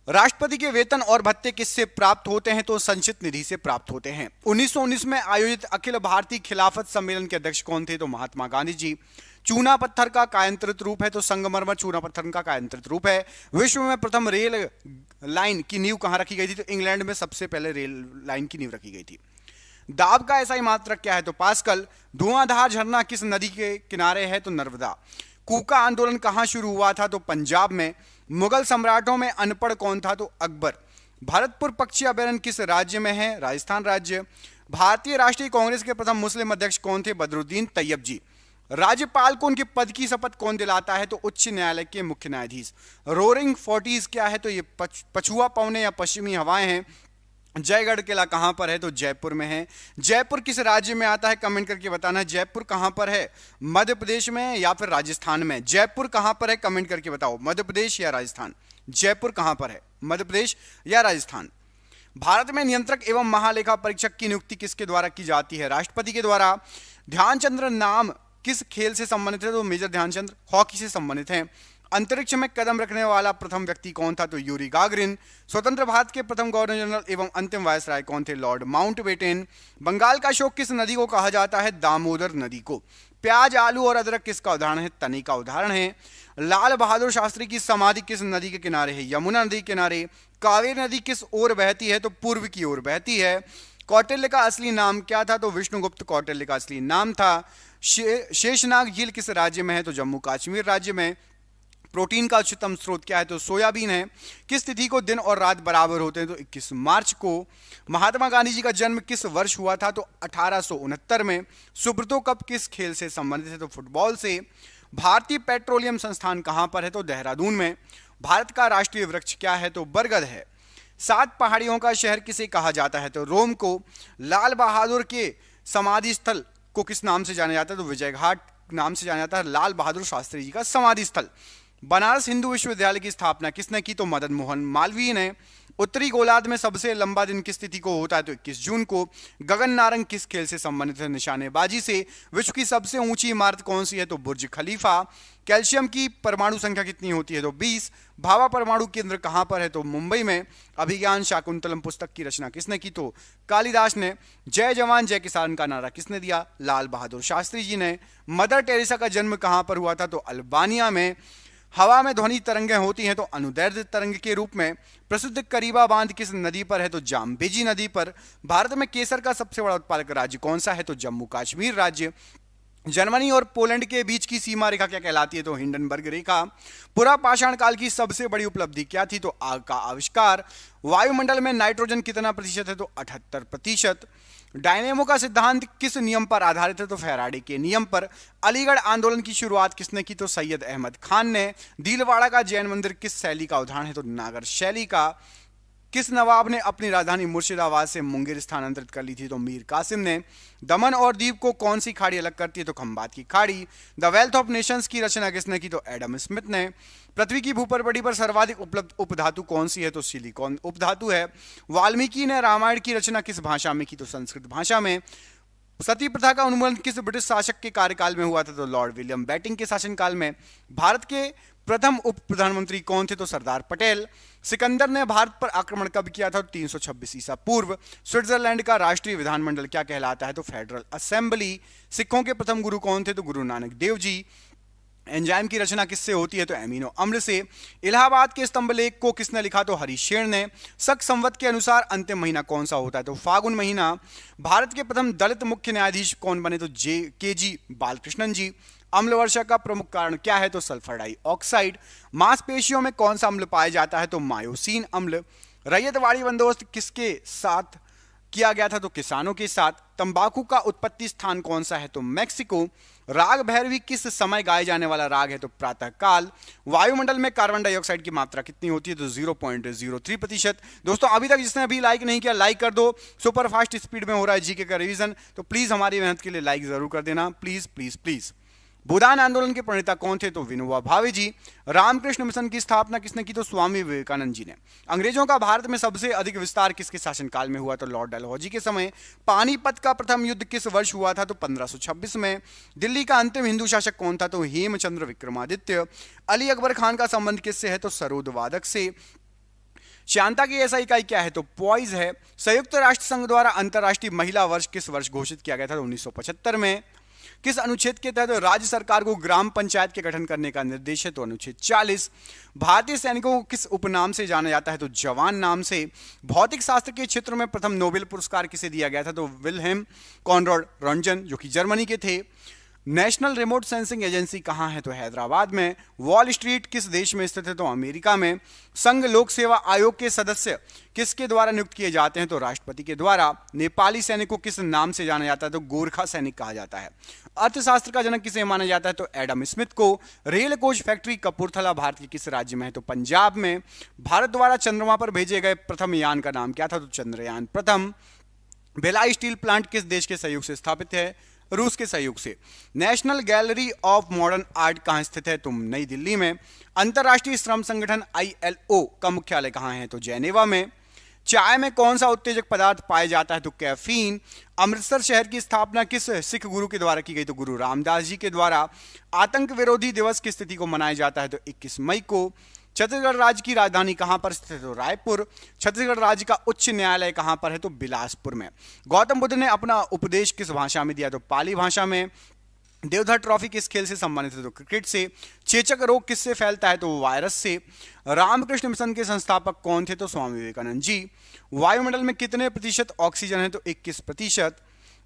राष्ट्रपति के वेतन और भत्ते किससे प्राप्त होते हैं? तो संचित निधि से प्राप्त होते हैं। 1919 में आयोजित अखिल भारतीय खिलाफत सम्मेलन के अध्यक्ष कौन थे? तो महात्मा गांधी जी। चूना पत्थर का कायांतरित रूप है? तो संगमरमर चूना पत्थर का कायांतरित रूप है। विश्व में प्रथम रेल लाइन की नींव कहां रखी गई थी? तो इंग्लैंड में सबसे पहले रेल लाइन की नींव रखी गई थी। दाब का एसआई मात्रक क्या है? तो पास्कल। धुआंधार झरना किस नदी के किनारे है? तो नर्मदा। कूका आंदोलन कहां शुरू हुआ था? तो पंजाब में। मुगल सम्राटों में अनपढ़ कौन था? तो अकबर। भरतपुर पक्षी अभयारण्य किस राज्य में है? राजस्थान राज्य। भारतीय राष्ट्रीय कांग्रेस के प्रथम मुस्लिम अध्यक्ष कौन थे? बदरुद्दीन तैयब जी। राज्यपाल को उनके पद की शपथ कौन दिलाता है? तो उच्च न्यायालय के मुख्य न्यायाधीश। रोरिंग फोर्टीज क्या है? तो ये पछुआ पवने या पश्चिमी हवाएं हैं। जयगढ़ किला कहां पर है? तो जयपुर में है। जयपुर किस राज्य में आता है? कमेंट करके बताना। जयपुर कहां पर है? मध्य प्रदेश में या फिर राजस्थान में? जयपुर कहां पर है? कमेंट करके बताओ। मध्य प्रदेश या राजस्थान? जयपुर कहां पर है? मध्य प्रदेश या राजस्थान? भारत में नियंत्रक एवं महालेखा परीक्षक की नियुक्ति किसके द्वारा की जाती है? राष्ट्रपति के द्वारा। ध्यानचंद्र नाम किस खेल से संबंधित है? तो मेजर ध्यानचंद्र हॉकी से संबंधित है। अंतरिक्ष में कदम रखने वाला प्रथम व्यक्ति कौन था? तो यूरी गागरिन। स्वतंत्र भारत के प्रथम गवर्नर जनरल एवं अंतिम वायसराय कौन थे? Lord Mountbatten. बंगाल का अशोक किस नदी को कहा जाता है? दामोदर नदी को। प्याज, आलू और अदरक किसका उदाहरण है? तनी का उदाहरण है। लाल बहादुर शास्त्री की समाधि किस नदी के किनारे है? यमुना नदी के किनारे। कावेरी नदी किस ओर बहती है? तो पूर्व की ओर बहती है। कौटिल्य का असली नाम क्या था? तो विष्णुगुप्त कौटिल्य का असली नाम था। शेषनाग झील किस राज्य में है? तो जम्मू कश्मीर राज्य में। प्रोटीन का उच्चतम स्रोत क्या है? तो सोयाबीन है। किस तिथि को दिन और रात बराबर होते हैं? तो 21 मार्च को। महात्मा गांधी जी का जन्म किस वर्ष हुआ था? तो 1869 में। सुब्रतो कप किस खेल से संबंधित है? तो फुटबॉल से। भारतीय पेट्रोलियम संस्थान कहां पर है? तो देहरादून में। भारत का राष्ट्रीय वृक्ष क्या है? तो बरगद है। 7 पहाड़ियों का शहर किसे कहा जाता है? तो रोम को। लाल बहादुर के समाधि स्थल को किस नाम से जाना जाता है? तो विजय घाट नाम से जाना जाता है लाल बहादुर शास्त्री जी का समाधि स्थल। बनारस हिंदू विश्वविद्यालय की स्थापना किसने की? तो मदन मोहन मालवीय ने। उत्तरी गोलार्ध में सबसे लंबा दिन किस तिथि को होता है? तो 21 जून को। गगन नारंग किस खेल से संबंधित है? निशानेबाजी से। विश्व की सबसे ऊंची इमारत कौन सी है? तो बुर्ज खलीफा। कैल्शियम की परमाणु संख्या कितनी होती है? तो 20। भाभा परमाणु केंद्र कहां पर है? तो मुंबई में। अभिज्ञान शाकुंतलम पुस्तक की रचना किसने की? तो कालिदास ने। जय जवान जय किसान का नारा किसने दिया? लाल बहादुर शास्त्री जी ने। मदर टेरेसा का जन्म कहां पर हुआ था? तो अल्बानिया में। हवा में ध्वनि तरंगें होती हैं तो अनुदैर्ध्य तरंग के रूप में। प्रसिद्ध करीबा बांध किस नदी पर है? तो जाम्बेजी नदी पर। भारत में केसर का सबसे बड़ा उत्पादक राज्य कौन सा है? तो जम्मू कश्मीर राज्य। जर्मनी और पोलैंड के बीच की सीमा रेखा क्या कहलाती है? तो हिंडनबर्ग रेखा। पुरा पाषाण काल की सबसे बड़ी उपलब्धि क्या थी? तो आग का आविष्कार। वायुमंडल में नाइट्रोजन कितना प्रतिशत है? तो 78%। डायनेमो का सिद्धांत किस नियम पर आधारित है? तो फैराडे के नियम पर। अलीगढ़ आंदोलन की शुरुआत किसने की? तो सैयद अहमद खान ने। दिलवाड़ा का जैन मंदिर किस शैली का उदाहरण है? तो नागर शैली का। किस नवाब ने अपनी राजधानी मुर्शिदाबाद से मुंगेर स्थानांतरित कर ली थी? तो मीर कासिम ने। दमन और दीव को कौन सी खाड़ी अलग करती है? तो खंबात की खाड़ी। द वेल्थ ऑफ नेशंस की रचना किसने की? तो एडम स्मिथ ने। पृथ्वी की भूपरिपटी पर सर्वाधिक उपलब्ध उपधातु कौन सी है? तो सिलिकॉन उपधातु है। वाल्मीकि ने रामायण की रचना किस भाषा में की? तो संस्कृत भाषा में। सती प्रथा का उन्मूलन किस ब्रिटिश शासक के कार्यकाल में हुआ था? तो लॉर्ड विलियम बेटिंग के शासनकाल में। भारत के प्रथम उप प्रधानमंत्री कौन थे? तो सरदार पटेल। सिकंदर ने भारत पर आक्रमण कब किया था? 326 ईसा पूर्व। स्विट्जरलैंड का राष्ट्रीय विधानमंडल क्या कहलाता है? तो फेडरल असेंबली। सिखों के प्रथम गुरु कौन थे? तो गुरु नानक देव जी। एंजाइम की रचना किससे होती है? तो एमिनो अम्ल से। इलाहाबाद के स्तंभ लेख को किसने लिखा? तो हरिशेर ने। शक संवत के अनुसार अंतिम महीना कौन सा होता है? तो फागुन महीना। भारत के प्रथम दलित मुख्य न्यायाधीश कौन बने? तो के जी बालकृष्णन जी। अम्ल वर्षा का प्रमुख कारण क्या है? तो सल्फर डाइऑक्साइड। मांसपेशियों में कौन सा अम्ल पाया जाता है? तो मायोसिन अम्ल। रैयतवाड़ी बंदोबस्त किसके साथ किया गया था? तो किसानों के साथ। तंबाकू का उत्पत्ति स्थान कौन सा है? तो मैक्सिको। राग भैरवी किस समय गाए जाने वाला राग है? तो प्रातः काल। वायुमंडल में कार्बन डाइऑक्साइड की मात्रा कितनी होती है? तो 0.03%। दोस्तों अभी तक जिसने अभी लाइक नहीं किया लाइक कर दो। सुपर फास्ट स्पीड में हो रहा है जीके का रिवीजन, तो प्लीज हमारी मेहनत के लिए लाइक जरूर कर देना, प्लीज प्लीज प्लीज। भूदान आंदोलन के प्रणेता कौन थे? तो विनोबा भावे जी। रामकृष्ण मिशन की स्थापना किसने की? तो स्वामी विवेकानंद जी ने। अंग्रेजों का भारत में सबसे अधिक विस्तार किसके शासनकाल में हुआ? तो लॉर्ड डलहौजी के समय। पानीपत का प्रथम युद्ध किस वर्ष हुआ था? तो 1526 में। दिल्ली का अंतिम हिंदू शासक कौन था? तो हेमचंद्र विक्रमादित्य। अली अकबर खान का संबंध किससे है? तो सरोद वादक से। चांता की ऐसा इकाई क्या है तो पॉइज है। संयुक्त राष्ट्र संघ द्वारा अंतर्राष्ट्रीय महिला वर्ष किस वर्ष घोषित किया गया था? 1975 में। किस अनुच्छेद के तहत राज्य सरकार को ग्राम पंचायत के गठन करने का निर्देश है? तो अनुच्छेद 40। भारतीय सैनिकों को किस उपनाम से जाना जाता है? तो जवान नाम से। भौतिक शास्त्र के क्षेत्र में प्रथम नोबेल पुरस्कार किसे दिया गया था? तो विल्हेम कॉनराड रॉन्टगन, जो कि जर्मनी के थे। नेशनल रिमोट सेंसिंग एजेंसी कहाँ है? तो हैदराबाद में। वॉल स्ट्रीट किस देश में स्थित है? तो अमेरिका में। संघ लोक सेवा आयोग के सदस्य किसके द्वारा नियुक्त किए जाते हैं? तो राष्ट्रपति के द्वारा। नेपाली सैनिक को किस नाम से जाना जाता है? तो गोरखा सैनिक कहा जाता है। अर्थशास्त्र का जनक किसे माना जाता है? तो एडम स्मिथ को। Rail coach factory Kapurthala Bharat के किस राज्य में है? तो पंजाब में। भारत द्वारा चंद्रमा पर भेजे गए प्रथम यान का नाम क्या था? तो चंद्रयान प्रथम। भिलाई स्टील प्लांट किस देश के सहयोग से स्थापित है? रूस के सहयोग से। National gallery of modern art कहाँ स्थित है? तो नई दिल्ली में। अंतर्राष्ट्रीय श्रम संगठन ILO का मुख्यालय कहाँ है? तो जेनेवा में। चाय में कौन सा उत्तेजक पदार्थ पाया जाता है? तो कैफीन। अमृतसर शहर की स्थापना किस सिख गुरु के द्वारा की गई? तो गुरु रामदास जी के द्वारा। आतंक विरोधी दिवस किस तिथि को मनाया जाता है? तो 21 मई को। छत्तीसगढ़ राज्य की राजधानी कहां पर स्थित है? तो रायपुर। छत्तीसगढ़ राज्य का उच्च न्यायालय कहां पर है? तो बिलासपुर में। गौतम बुद्ध ने अपना उपदेश किस भाषा में दिया? तो पाली भाषा में। देवधर ट्रॉफी किस खेल से संबंधित है? तो क्रिकेट से। चेचक रोग किससे फैलता है? तो वायरस से। रामकृष्ण मिशन के संस्थापक कौन थे? तो स्वामी विवेकानंद जी। वायुमंडल में कितने प्रतिशत ऑक्सीजन है? तो 21%।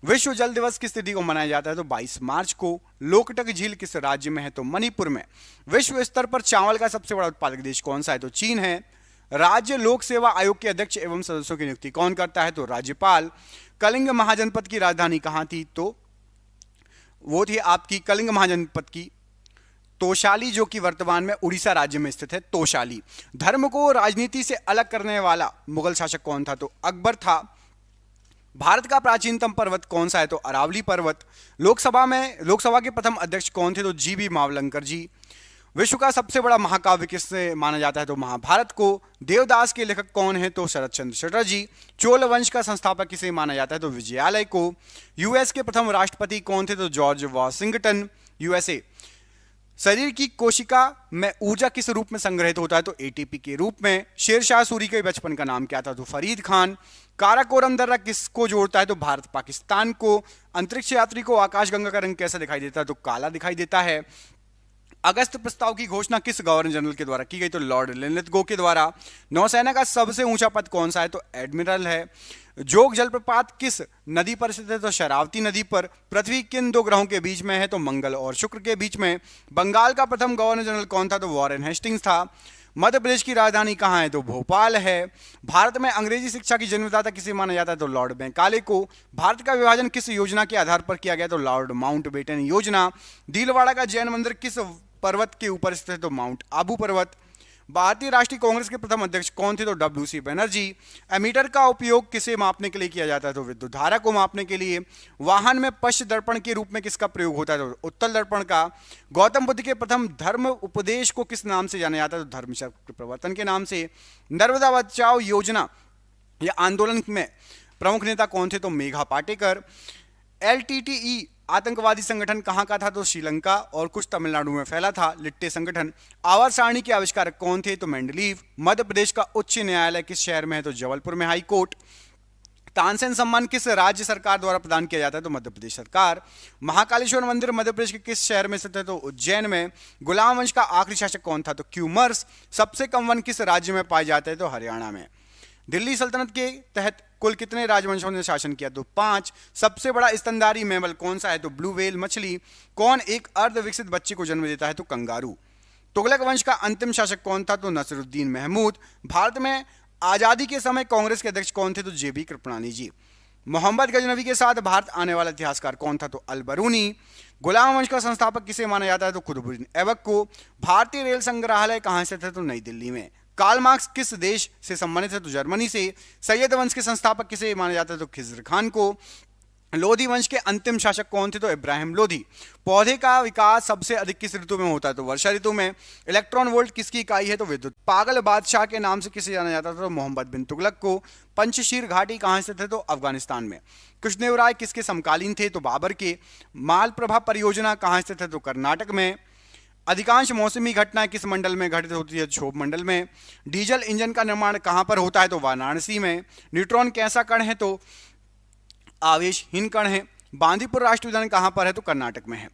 विश्व जल दिवस किस तिथि को मनाया जाता है? तो 22 मार्च को। लोकटक झील किस राज्य में है? तो मणिपुर में। विश्व स्तर पर चावल का सबसे बड़ा उत्पादक देश कौन सा है? तो चीन है। राज्य लोक सेवा आयोग के अध्यक्ष एवं सदस्यों की नियुक्ति कौन करता है? तो राज्यपाल। कलिंग महाजनपद की राजधानी कहां थी? तो वो थी आपकी कलिंग महाजनपद की तोशाली, जो कि वर्तमान में उड़ीसा राज्य में स्थित है। तोशाली। धर्म को राजनीति से अलग करने वाला मुगल शासक कौन था? तो अकबर था। भारत का प्राचीनतम पर्वत कौन सा है? तो अरावली पर्वत। लोकसभा के प्रथम अध्यक्ष कौन थे? तो जीबी मावलंकर जी। विश्व का सबसे बड़ा महाकाव्य किससे माना जाता है? तो महाभारत को। देवदास के लेखक कौन है? तो शरद चंद्र चटर्जी। चोल वंश का संस्थापक किसे माना जाता है? तो विजयालय को। यूएस के प्रथम राष्ट्रपति कौन थे? तो जॉर्ज वॉशिंगटन, USA। शरीर की कोशिका में ऊर्जा किस रूप में संग्रहित होता है? तो ATP के रूप में। शेरशाह सूरी के बचपन का नाम क्या था? तो फरीद खान। काराकोरम दर्रा किसको जोड़ता है? तो भारत पाकिस्तान को। अंतरिक्ष यात्री को आकाशगंगा का रंग कैसा दिखाई देता है? तो काला दिखाई देता है। अगस्त प्रस्ताव की घोषणा किस गवर्नर जनरल के द्वारा की गई? तो लॉर्ड लिनलिथगो के द्वारा। नौसेना का सबसे ऊंचा पद कौन सा है? तो एडमिरल है। जोग जलप्रपात किस नदी पर स्थित है? तो शरावती नदी पर। पृथ्वी किन दो ग्रहों के बीच में है? तो मंगल और शुक्र के बीच में। बंगाल का प्रथम गवर्नर जनरल कौन था? तो वॉरेन हेस्टिंग्स था। मध्य प्रदेश की राजधानी कहाँ है? तो भोपाल है। भारत में अंग्रेजी शिक्षा की जन्मदाता किसे माना जाता है? तो लॉर्ड मैकाले को। भारत का विभाजन किस योजना के आधार पर किया गया? तो लॉर्ड माउंटबेटन योजना। दिलवाड़ा का जैन मंदिर किस पर्वत के ऊपर स्थित है? तो माउंट आबू पर्वत। भारतीय राष्ट्रीय कांग्रेस के प्रथम अध्यक्ष कौन थे? तो WC बनर्जी। एमीटर का उपयोग किसे मापने के लिए किया जाता है? तो विद्युत धारा को मापने के लिए। वाहन में पश्च दर्पण के रूप में किसका प्रयोग होता है? तो उत्तल दर्पण का। गौतम बुद्ध के प्रथम धर्म उपदेश को किस नाम से जाना जाता है? तो धर्मचक्र प्रवर्तन के नाम से। नर्मदा बचाओ योजना या आंदोलन में प्रमुख नेता कौन थे? तो मेघा पाटेकर। LTTE आतंकवादी संगठन कहां का था? तो श्रीलंका और कुछ तमिलनाडु में फैला था। लिट्टे संगठन। आवर्त सारणी के आविष्कारक कौन थे? तो मेंडलीव। मध्य प्रदेश का उच्च न्यायालय किस शहर में है? तो जबलपुर में हाई कोर्ट। तानसेन सम्मान किस राज्य सरकार द्वारा प्रदान किया जाता है? तो मध्य प्रदेश सरकार। महाकालेश्वर मंदिर मध्य प्रदेश के किस शहर में स्थित है? तो उज्जैन में। गुलाम वंश का आखिरी शासक कौन था? तो क्यूमर्स। सबसे कम वन किस राज्य में पाए जाते हैं? तो हरियाणा में। दिल्ली सल्तनत के तहत कुल कितने राजवंशों ने शासन किया? तो 5। सबसे बड़ा स्तनधारी मैमल कौन सा है? तो ब्लू व्हेल मछली। कौन एक अर्ध विकसित बच्चे को जन्म देता है? तो कंगारू। तुगलक वंश का अंतिम शासक कौन था? तो नसरुद्दीन महमूद। भारत में आजादी के समय कांग्रेस के अध्यक्ष कौन थे? तो JB कृपलानी जी। मोहम्मद गजनवी के साथ भारत आने वाला इतिहासकार कौन था? तो अल-बरूनी। गुलाम वंश का संस्थापक किसे माना जाता है? तो कुतुबुद्दीन ऐबक को। भारतीय रेल संग्रहालय कहां स्थित है? तो नई दिल्ली में। कार्ल मार्क्स किस देश से संबंधित है? तो जर्मनी से। सैयद वंश के संस्थापक किसे माना जाता है? तो खिज्र खान को। लोधी वंश के अंतिम शासक कौन थे? तो इब्राहिम लोधी। पौधे का विकास सबसे अधिक किस ऋतु में होता है? तो वर्षा ऋतु में। इलेक्ट्रॉन वोल्ट किसकी इकाई है? तो विद्युत। पागल बादशाह के नाम से किसे जाना जाता था? तो मोहम्मद बिन तुगलक को। पंचशीर घाटी कहां स्थित है? तो अफगानिस्तान में। कृष्णदेवराय किसके समकालीन थे? तो बाबर के। मालप्रभा परियोजना कहां स्थित है? तो कर्नाटक में। अधिकांश मौसमी घटनाएं किस मंडल में घटित होती है? क्षोभ मंडल में। डीजल इंजन का निर्माण कहां पर होता है? तो वाराणसी में। न्यूट्रॉन कैसा कण है? तो आवेशहीन कण है। बांदीपुर राष्ट्रीय उद्यान कहां पर है? तो कर्नाटक में है।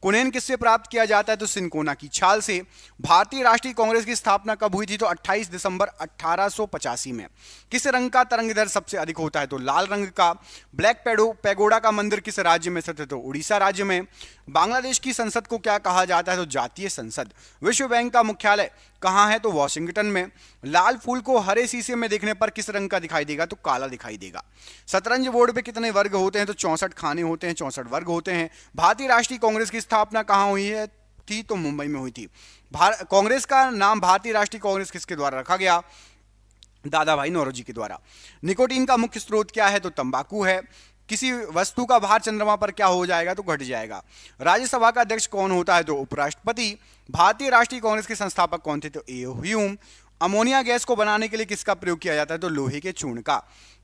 कुनेन किससे प्राप्त किया जाता है? तो सिनकोना की छाल से। भारतीय राष्ट्रीय कांग्रेस की स्थापना कब हुई थी? तो 28 दिसंबर 1885 में। किस रंग का तरंगदैर्घ्य सबसे अधिक होता है? तो लाल रंग का। ब्लैक पैगोडा का मंदिर किस राज्य में स्थित है? तो उड़ीसा राज्य में। बांग्लादेश की संसद को क्या कहा जाता है? तो जातीय संसद। विश्व बैंक का मुख्यालय कहां है? तो वॉशिंगटन में। लाल फूल को हरे शीशे में देखने पर किस रंग का दिखाई देगा? तो काला दिखाई देगा। शतरंज बोर्ड पे कितने वर्ग होते हैं? तो 64 खाने होते हैं, 64 वर्ग होते हैं। भारतीय राष्ट्रीय कांग्रेस की स्थापना कहां हुई है थी? तो मुंबई में हुई थी। कांग्रेस का नाम भारतीय राष्ट्रीय कांग्रेस किसके द्वारा रखा गया? दादा भाई नौरोजी के द्वारा। निकोटीन का मुख्य स्रोत क्या है? तो तंबाकू है। किसी वस्तु का भार चंद्रमा पर क्या हो जाएगा? तो घट जाएगा। राज्यसभा का अध्यक्ष कौन होता है? तो उपराष्ट्रपति। भारतीय राष्ट्रीय कांग्रेस के संस्थापक कौन थे? तो ए ह्यूम। अमोनिया गैस को बनाने के लिए किसका प्रयोग किया जाता है? तो लोहे के चूर्ण का।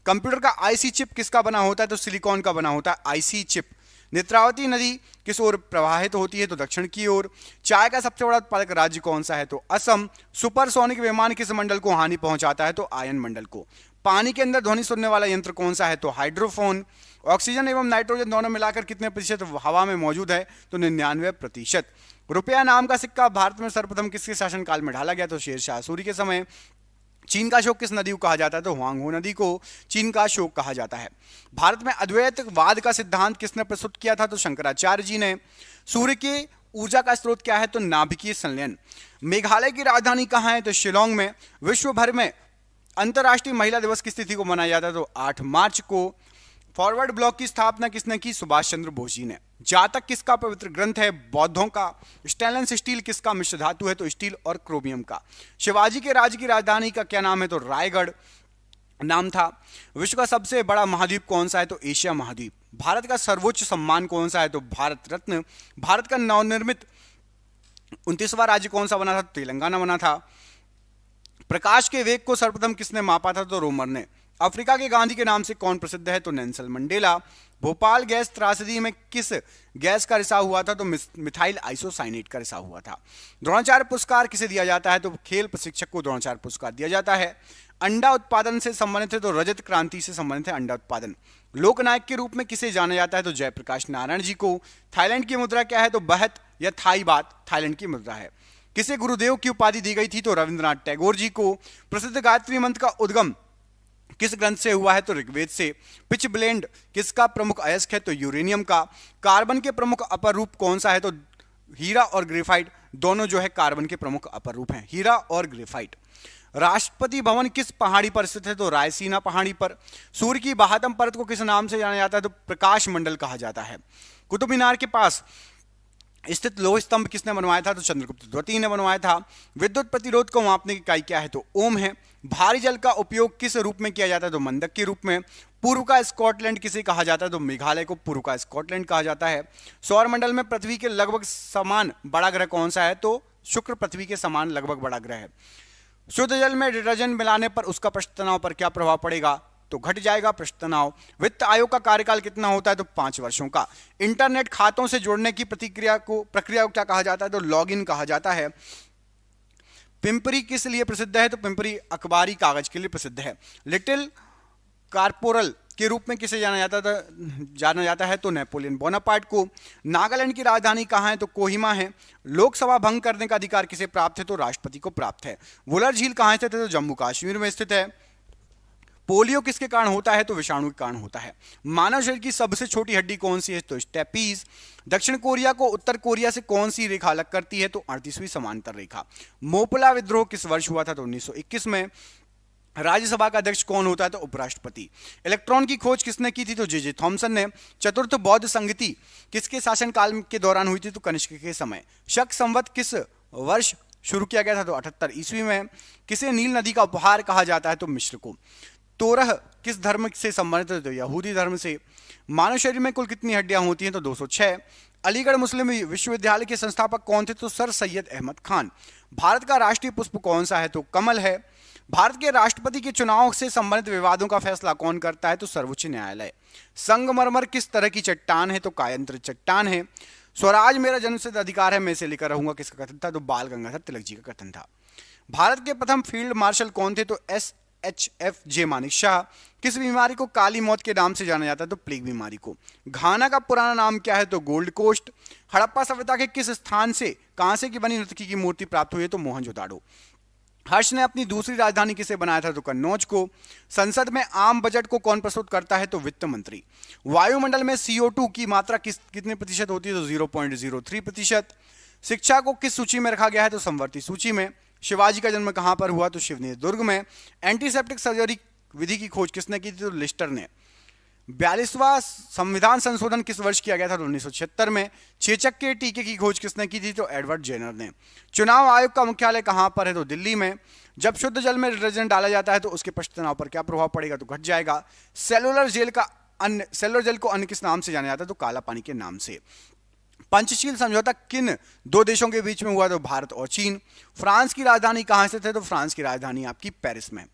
कंप्यूटर का आईसी चिप किसका बना होता है? तो सिलिकॉन का बना होता है आईसी चिप। नेत्रावती नदी किस ओर प्रवाहित होती है? तो दक्षिण की ओर। चाय का सबसे बड़ा उत्पादक राज्य कौन सा है? तो असम। सुपरसोनिक विमान किस मंडल को हानि पहुंचाता है? तो आयन मंडल को। पानी के अंदर ध्वनि सुनने वाला यंत्र कौन सा है? तो हाइड्रोफोन। ऑक्सीजन एवं नाइट्रोजन दोनों मिलाकर कितने प्रतिशत हवा में मौजूद है? तो 99%। रुपया नाम का सिक्का भारत में सर्वप्रथम किसके शासनकाल में ढाला गया? तो शेरशाह सूरी के समय। चीन का अशोक किस नदी को कहा जाता है? तो हुआंगहो नदी को चीन का अशोक कहा जाता है। भारत में अद्वैतवाद का सिद्धांत किसने प्रस्तुत किया था? तो शंकराचार्य जी ने। सूर्य के ऊर्जा का स्रोत क्या है? तो नाभिकीय संलयन। मेघालय की राजधानी कहां है? तो शिलोंग में। विश्व भर में अंतर्राष्ट्रीय महिला दिवस किस तिथि को मनाया जाता है? तो 8 मार्च को। फॉरवर्ड ब्लॉक की स्थापना किसने की? सुभाष चंद्र बोस जी ने। जातक किसका पवित्र ग्रंथ है? बौद्धों का। स्टेनलेस स्टील किसका मिश्र धातु है? तो स्टील और क्रोमियम का। शिवाजी के राज्य की राजधानी का क्या नाम है? तो रायगढ़ नाम था। विश्व का सबसे बड़ा महाद्वीप कौन सा है? तो एशिया महाद्वीप। भारत का सर्वोच्च सम्मान कौन सा है? तो भारत रत्न। भारत का नवनिर्मित 29वां राज्य कौन सा बना था? तो तेलंगाना बना था। प्रकाश के वेग को सर्वप्रथम किसने मापा था? तो रोमर ने। अफ्रीका के गांधी के नाम से कौन प्रसिद्ध है? तो नेल्सन मंडेला। भोपाल गैस त्रासदी में किस गैस का रिसाव हुआ था? तो मिथाइल आइसोसाइनेट का रिसाव हुआ था। द्रोणाचार्य पुरस्कार किसे दिया जाता है? तो खेल प्रशिक्षक को द्रोणाचार्य पुरस्कार दिया जाता है। अंडा उत्पादन से संबंधित है? तो रजत क्रांति से संबंधित है अंडा उत्पादन। लोकनायक के रूप में किसे जाना जाता है? तो जयप्रकाश नारायण जी को। थाईलैंड की मुद्रा क्या है? तो बहत या थाई बात थाईलैंड की मुद्रा है। किसे गुरुदेव की उपाधि दी गई थी? तो रविंद्रनाथ टैगोर जी को। प्रसिद्ध गायत्री मंत्र का उद्गम किस ग्रंथ से हुआ है? तो ऋग्वेद से। पिच ब्लेंड किसका प्रमुख अयस्क है? तो यूरेनियम का। कार्बन के प्रमुख अपर रूप कौन सा है? तो हीरा और ग्रेफाइट दोनों जो है कार्बन के प्रमुख अपर रूप हैं, हीरा और ग्रेफाइट। राष्ट्रपति भवन किस पहाड़ी पर स्थित है? तो रायसीना पहाड़ी पर। सूर्य की बाहतम परत को किस नाम से जाना जाता है? तो प्रकाश मंडल कहा जाता है। कुतुब मीनार के पास स्थित लोह स्तंभ किसने बनवाया था? तो चंद्रगुप्त द्वितीय ने बनवाया था। विद्युत प्रतिरोध को मापने की इकाई क्या है? तो ओम है। भारी जल का उपयोग किस रूप में किया जाता है? तो मंदक के रूप में। पूर्व का स्कॉटलैंड किसे कहा जाता है? तो मेघालय को पूर्व का स्कॉटलैंड कहा जाता है। सौर मंडल में पृथ्वी के लगभग समान बड़ा ग्रह कौन सा है? तो शुक्र पृथ्वी के समान लगभग बड़ा ग्रह है। शुद्ध जल में डिटर्जेंट मिलाने पर उसका पृष्ठ तनाव पर क्या प्रभाव पड़ेगा? तो घट जाएगा पृष्ठ तनाव। वित्त आयोग का कार्यकाल कितना होता है? तो 5 वर्षों का। इंटरनेट खातों से जोड़ने की प्रक्रिया को क्या कहा जाता है? तो लॉगिन कहा जाता है। पिंपरी किस लिए प्रसिद्ध है? तो पिंपरी अखबारी कागज के लिए प्रसिद्ध है। लिटिल कारपोरल के रूप में किसे जाना जाता है? तो नेपोलियन बोनापार्ट को। नागालैंड की राजधानी कहाँ है? तो कोहिमा है। लोकसभा भंग करने का अधिकार किसे प्राप्त है? तो राष्ट्रपति को प्राप्त है। वुलर झील कहाँ स्थित है? तो जम्मू कश्मीर में स्थित है। पोलियो किसके कारण होता है? तो विषाणु के कारण होता है। मानव शरीर की सबसे छोटी हड्डी कौन सी है? तो स्टेपीज। दक्षिण कोरिया को उत्तर कोरिया से कौन सी रेखा अलग करती है? तो 38वीं समांतर रेखा। मोपला विद्रोह किस वर्ष हुआ था? तो 1921 में। राज्यसभा का अध्यक्ष कौन होता है? तो उपराष्ट्रपति। इलेक्ट्रॉन की खोज किसने की थी? तो जे थॉमसन ने। चतुर्थ बौद्ध संगति किसके शासनकाल के दौरान हुई थी? तो कनिष्क के समय। शक संवत किस वर्ष शुरू किया गया था? तो 78 ईस्वी में। किसे नील नदी का उपहार कहा जाता है? तो मिस्र को। तोरह किस धर्म से संबंधित है? तो यहूदी धर्म से। मानव शरीर में कुल कितनी हड्डियां होती हैं? तो 206। अलीगढ़ मुस्लिम विश्वविद्यालय के संस्थापक कौन थे? तो सर सैयद अहमद खान। भारत का राष्ट्रीय पुष्प कौन सा है? तो कमल है। भारत के राष्ट्रपति के चुनाव से संबंधित विवादों का फैसला कौन करता है? तो सर्वोच्च न्यायालय। संगमरमर किस तरह की चट्टान है? तो कायंत्र चट्टान है। स्वराज मेरा जन्मसिद्ध अधिकार है, मैं इसे लेकर रहूंगा, किसका कथन था? तो बाल गंगाधर तिलक जी का कथन था। भारत के प्रथम फील्ड मार्शल कौन थे? तो SHFJ मानिक शाह। किस बीमारी को काली मौत के नाम से जाना जाता है? तो प्लेग बीमारी को। घाना का पुराना नाम क्या है? तो गोल्ड कोस्ट। हड़प्पा सभ्यता के किस स्थान से कांसे की बनी नर्तकी की मूर्ति प्राप्त हुई है? तो मोहनजोदाड़ो। हर्ष ने अपनी दूसरी राजधानी किसे बनाया था? तो कन्नौज को। संसद में आम बजट को कौन प्रस्तुत करता है? तो वित्त मंत्री। वायुमंडल में CO2 की मात्रा कितने प्रतिशत होती है? तो 0.03%। शिक्षा को किस सूची में रखा गया है? तो समवर्ती सूची में। शिवाजी का जन्म कहां पर हुआ? तो शिवनेर दुर्ग में। एंटीसेप्टिक सर्जरी विधि की खोज किसने की थी? तो लिस्टर ने। 42वां संविधान संशोधन किस वर्ष किया गया था? तो 1976 में। चेचक के टीके की खोज किसने की थी? तो एडवर्ड जेनर ने। चुनाव आयोग का मुख्यालय कहां पर है? तो दिल्ली में। जब शुद्ध जल में डिटर्जेंट डाला जाता है तो उसके पश्च तनाव पर क्या प्रभाव पड़ेगा? तो घट जाएगा। सेलुलर जेल को अन्य किस नाम से जाना जाता है? तो काला पानी के नाम से। पंचशील समझौता किन दो देशों के बीच में हुआ? तो भारत और चीन। फ्रांस की राजधानी कहां स्थित है? तो फ्रांस की राजधानी आपकी पेरिस में।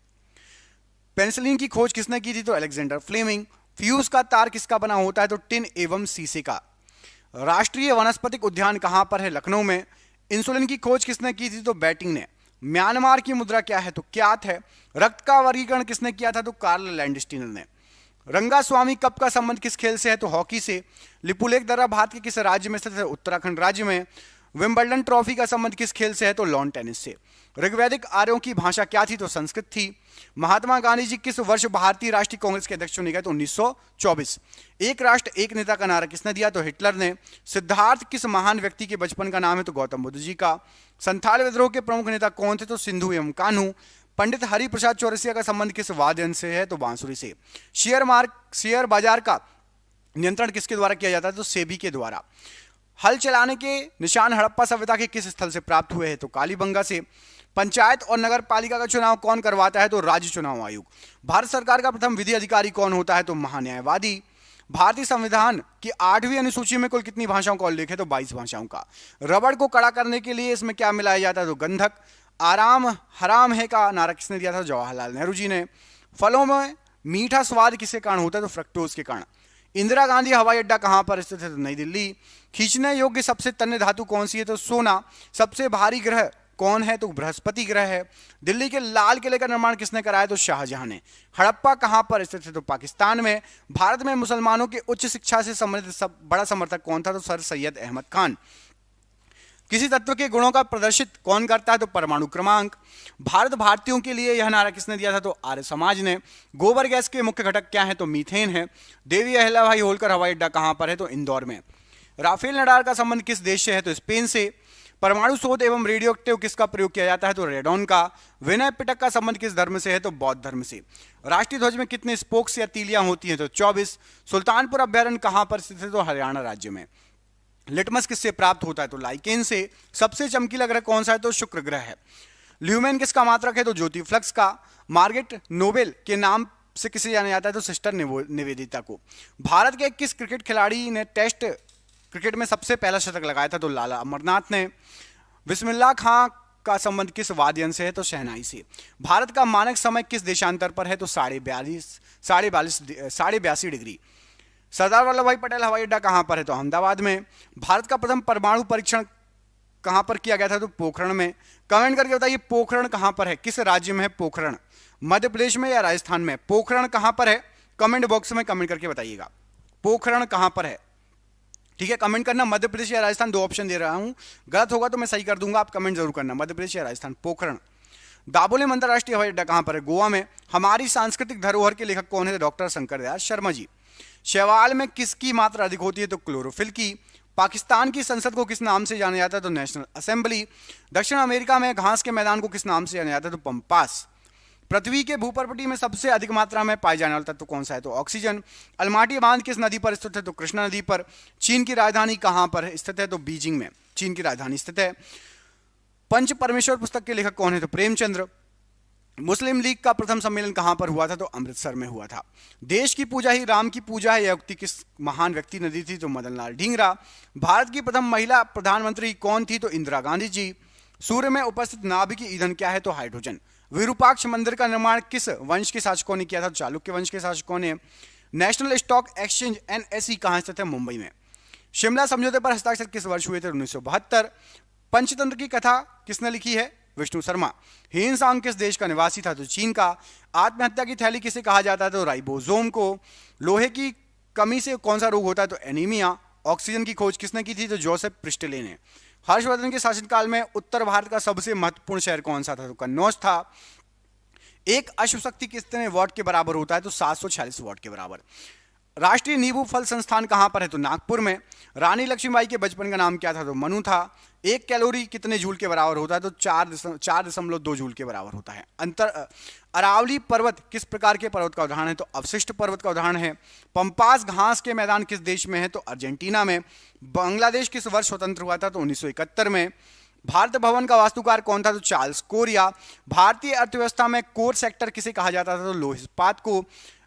पेनिसिलिन की खोज किसने की थी? तो अलेक्जेंडर फ्लेमिंग। फ्यूज का तार किसका बना होता है? तो टिन एवं शीशे का। राष्ट्रीय वनस्पतिक उद्यान कहां पर है? लखनऊ में। इंसुलिन की खोज किसने की थी? तो बैटिंग ने। म्यांमार की मुद्रा क्या है? तो क्यात है। रक्त का वर्गीकरण किसने किया था? तो कार्ल लैंडस्टीनर ने। रंगास्वामी कप का संबंध किस खेल से है? तो हॉकी से। लिपुलेख दर्रा भारत के किस राज्य में स्थित है? उत्तराखंड राज्य में। विंबलडन ट्रॉफी का संबंध किस खेल से है? तो लॉन टेनिस से। ऋग्वैदिक आर्यों की भाषा क्या थी? तो संस्कृत थी। महात्मा गांधी जी किस वर्ष भारतीय राष्ट्रीय कांग्रेस के अध्यक्ष चुने गए? तो 1924। एक राष्ट्र एक नेता का नारा किसने दिया? तो हिटलर ने। सिद्धार्थ किस महान व्यक्ति के बचपन का नाम है? तो गौतम बुद्ध जी का। संथाल विद्रोह के प्रमुख नेता कौन थे? तो सिंधु एवं कान्हू। पंडित हरिप्रसाद चौरसिया का संबंध किस वाद्य यंत्र से है? तो बांसुरी से। शेयर बाजार का नियंत्रण किसके द्वारा किया जाता है? तो सेबी के द्वारा। हल चलाने के निशान हड़प्पा सभ्यता के किस स्थल से प्राप्त हुए हैं? तो कालीबंगा से। पंचायत और नगर पालिका का चुनाव कौन करवाता है? तो राज्य चुनाव आयोग। भारत सरकार का प्रथम विधि अधिकारी कौन होता है? तो महान्यायवादी। भारतीय संविधान की 8वीं अनुसूची में कुल कितनी भाषाओं का उल्लेख है? तो 22 भाषाओं का। रबड़ को कड़ा करने के लिए इसमें क्या मिलाया जाता है? तो गंधक। आराम हराम है का नारा किसने दिया था? जवाहरलाल नेहरू जी ने। फलों में मीठा स्वाद किसके कारण होता है? तो फ्रक्टोज के कारण। इंदिरा गांधी हवाई अड्डा कहां पर स्थित है? तो नई दिल्ली। खींचने योग्य सबसे तन्य धातु कौन सी है? तो सोना। सबसे भारी ग्रह कौन है? तो बृहस्पति ग्रह है। दिल्ली के लाल किले का निर्माण किसने कराया? तो शाहजहां ने। हड़प्पा कहां पर स्थित है? तो पाकिस्तान में। भारत में मुसलमानों की उच्च शिक्षा से संबंधित बड़ा समर्थक कौन था? तो सर सैयद अहमद खान। किसी तत्व के गुणों का प्रदर्शित कौन करता है? तो परमाणु क्रमांक। भारत भारतीयों के लिए यह नारा किसने दिया था? तो आर्य समाज ने। गोबर गैस के मुख्य घटक क्या है? तो मीथेन है। देवी अहिल्याबाई होलकर हवाई अड्डा कहां पर है? तो इंदौर में। राफेल नडाल का संबंध किस देश से है? तो स्पेन से। परमाणु शोध एवं रेडियो एक्टिव किसका प्रयोग किया जाता है? तो रेडॉन का। विनय पिटक का संबंध किस धर्म से है? तो बौद्ध धर्म से। राष्ट्रीय ध्वज में कितने स्पोक्स या तीलियां होती हैं? तो 24। सुल्तानपुर अभ्यारण्य कहां पर स्थित है? तो हरियाणा राज्य में। लिटमस किससे प्राप्त होता है? तो लाइकेन से। सबसे चमकीला ग्रह कौन सा है? तो शुक्र ग्रह है। ल्यूमेन किसका मात्रक है? तो ज्योति फ्लक्स का। मार्गरेट नोबेल के नाम से किसे जाना जाता है? तो सिस्टर निवेदिता को। भारत के किस क्रिकेट खिलाड़ी ने टेस्ट क्रिकेट में सबसे पहला शतक लगाया था? तो लाला अमरनाथ ने। बिस्मिल्लाह खां का संबंध किस वाद्य यंत्र से है? तो शहनाई से। भारत का मानक समय किस देशांतर पर है? तो 82 डिग्री। सरदार वल्लभ भाई पटेल हवाई अड्डा कहां पर है? तो अहमदाबाद में। भारत का प्रथम परमाणु परीक्षण कहां पर किया गया था? तो पोखरण में। कमेंट करके बताइए पोखरण कहां पर है? किस राज्य में है पोखरण? मध्य प्रदेश में या राजस्थान में? पोखरण कहां पर है? कमेंट बॉक्स में कमेंट करके बताइएगा पोखरण कहां पर है। ठीक है, कमेंट करना। मध्य प्रदेश या राजस्थान, 2 ऑप्शन दे रहा हूं, गलत होगा तो मैं सही कर दूंगा, आप कमेंट जरूर करना। मध्य प्रदेश या राजस्थान। पोखरण। दाबोलिम अंतरराष्ट्रीय हवाई अड्डा कहां पर है? गोवा में। हमारी सांस्कृतिक धरोहर के लेखक कौन है? डॉक्टर शंकर दयाल शर्मा जी। शैवाल में किसकी मात्रा अधिक होती है? तो क्लोरोफिल की। पाकिस्तान की संसद को किस नाम से जाना जाता है? तो नेशनल असेंबली। दक्षिण अमेरिका में घास के मैदान को किस नाम से जाना जाता है? तो पंपास। पृथ्वी के भूपर्पटी में सबसे अधिक मात्रा में पाए जाने वाला तत्व कौन सा है? तो ऑक्सीजन। अलमाटी बांध किस नदी पर स्थित है? तो कृष्णा नदी पर। चीन की राजधानी कहां पर स्थित है? तो बीजिंग में चीन की राजधानी स्थित है। पंच परमेश्वर पुस्तक के लेखक कौन है? तो प्रेमचंद्र। मुस्लिम लीग का प्रथम सम्मेलन कहां पर हुआ था? तो अमृतसर में हुआ था। देश की पूजा ही राम की पूजा है, यह उक्ति किस महान व्यक्ति ने दी थी? तो मदनलाल ढींगरा। भारत की प्रथम महिला प्रधानमंत्री कौन थी? तो इंदिरा गांधी जी। सूर्य में उपस्थित नाभिकीय ईंधन क्या है? तो हाइड्रोजन। विरूपाक्ष मंदिर का निर्माण किस वंश के शासकों ने किया था? चालुक्य वंश के शासकों ने। नेशनल स्टॉक एक्सचेंज NSE कहां स्थित है? मुंबई में। शिमला समझौते पर हस्ताक्षर किस वर्ष हुए थे? 1972। पंचतंत्र की कथा किसने लिखी है? विष्णु शर्मा। हीनसांग किस देश का निवासी था? तो चीन का। आत्महत्या की थैली किसे कहा जाता है? तो राइबोसोम को। लोहे की कमी से कौन सा रोग होता है? तो एनीमिया। ऑक्सीजन की खोज किसने की थी? तो जोसेफ प्रिस्टले ने। हर्षवर्धन के शासनकाल में उत्तर भारत का सबसे महत्वपूर्ण शहर कौन सा था? तो कन्नौज था। एक अश्व शक्ति कितने वॉट के बराबर होता है? तो 746 वॉट के बराबर। राष्ट्रीय नींबू फल संस्थान कहां पर है? तो नागपुर में। रानी लक्ष्मीबाई के बचपन का नाम क्या था? तो मनु था। एक कैलोरी कितने जूल के बराबर होता है? तो 4.2 जूल के बराबर होता है। अरावली पर्वत किस प्रकार के पर्वत का उदाहरण है? तो अवशिष्ट पर्वत का उदाहरण है। पंपास घास के मैदान किस देश में है? तो अर्जेंटीना में। बांग्लादेश किस वर्ष स्वतंत्र हुआ था? तो 1971 में। भारत भवन का वास्तुकार कौन था? तो चार्ल्स कोरिया। भारतीय अर्थव्यवस्था में कोर सेक्टर किसे कहा जाता था? तो लौह इस्पात को।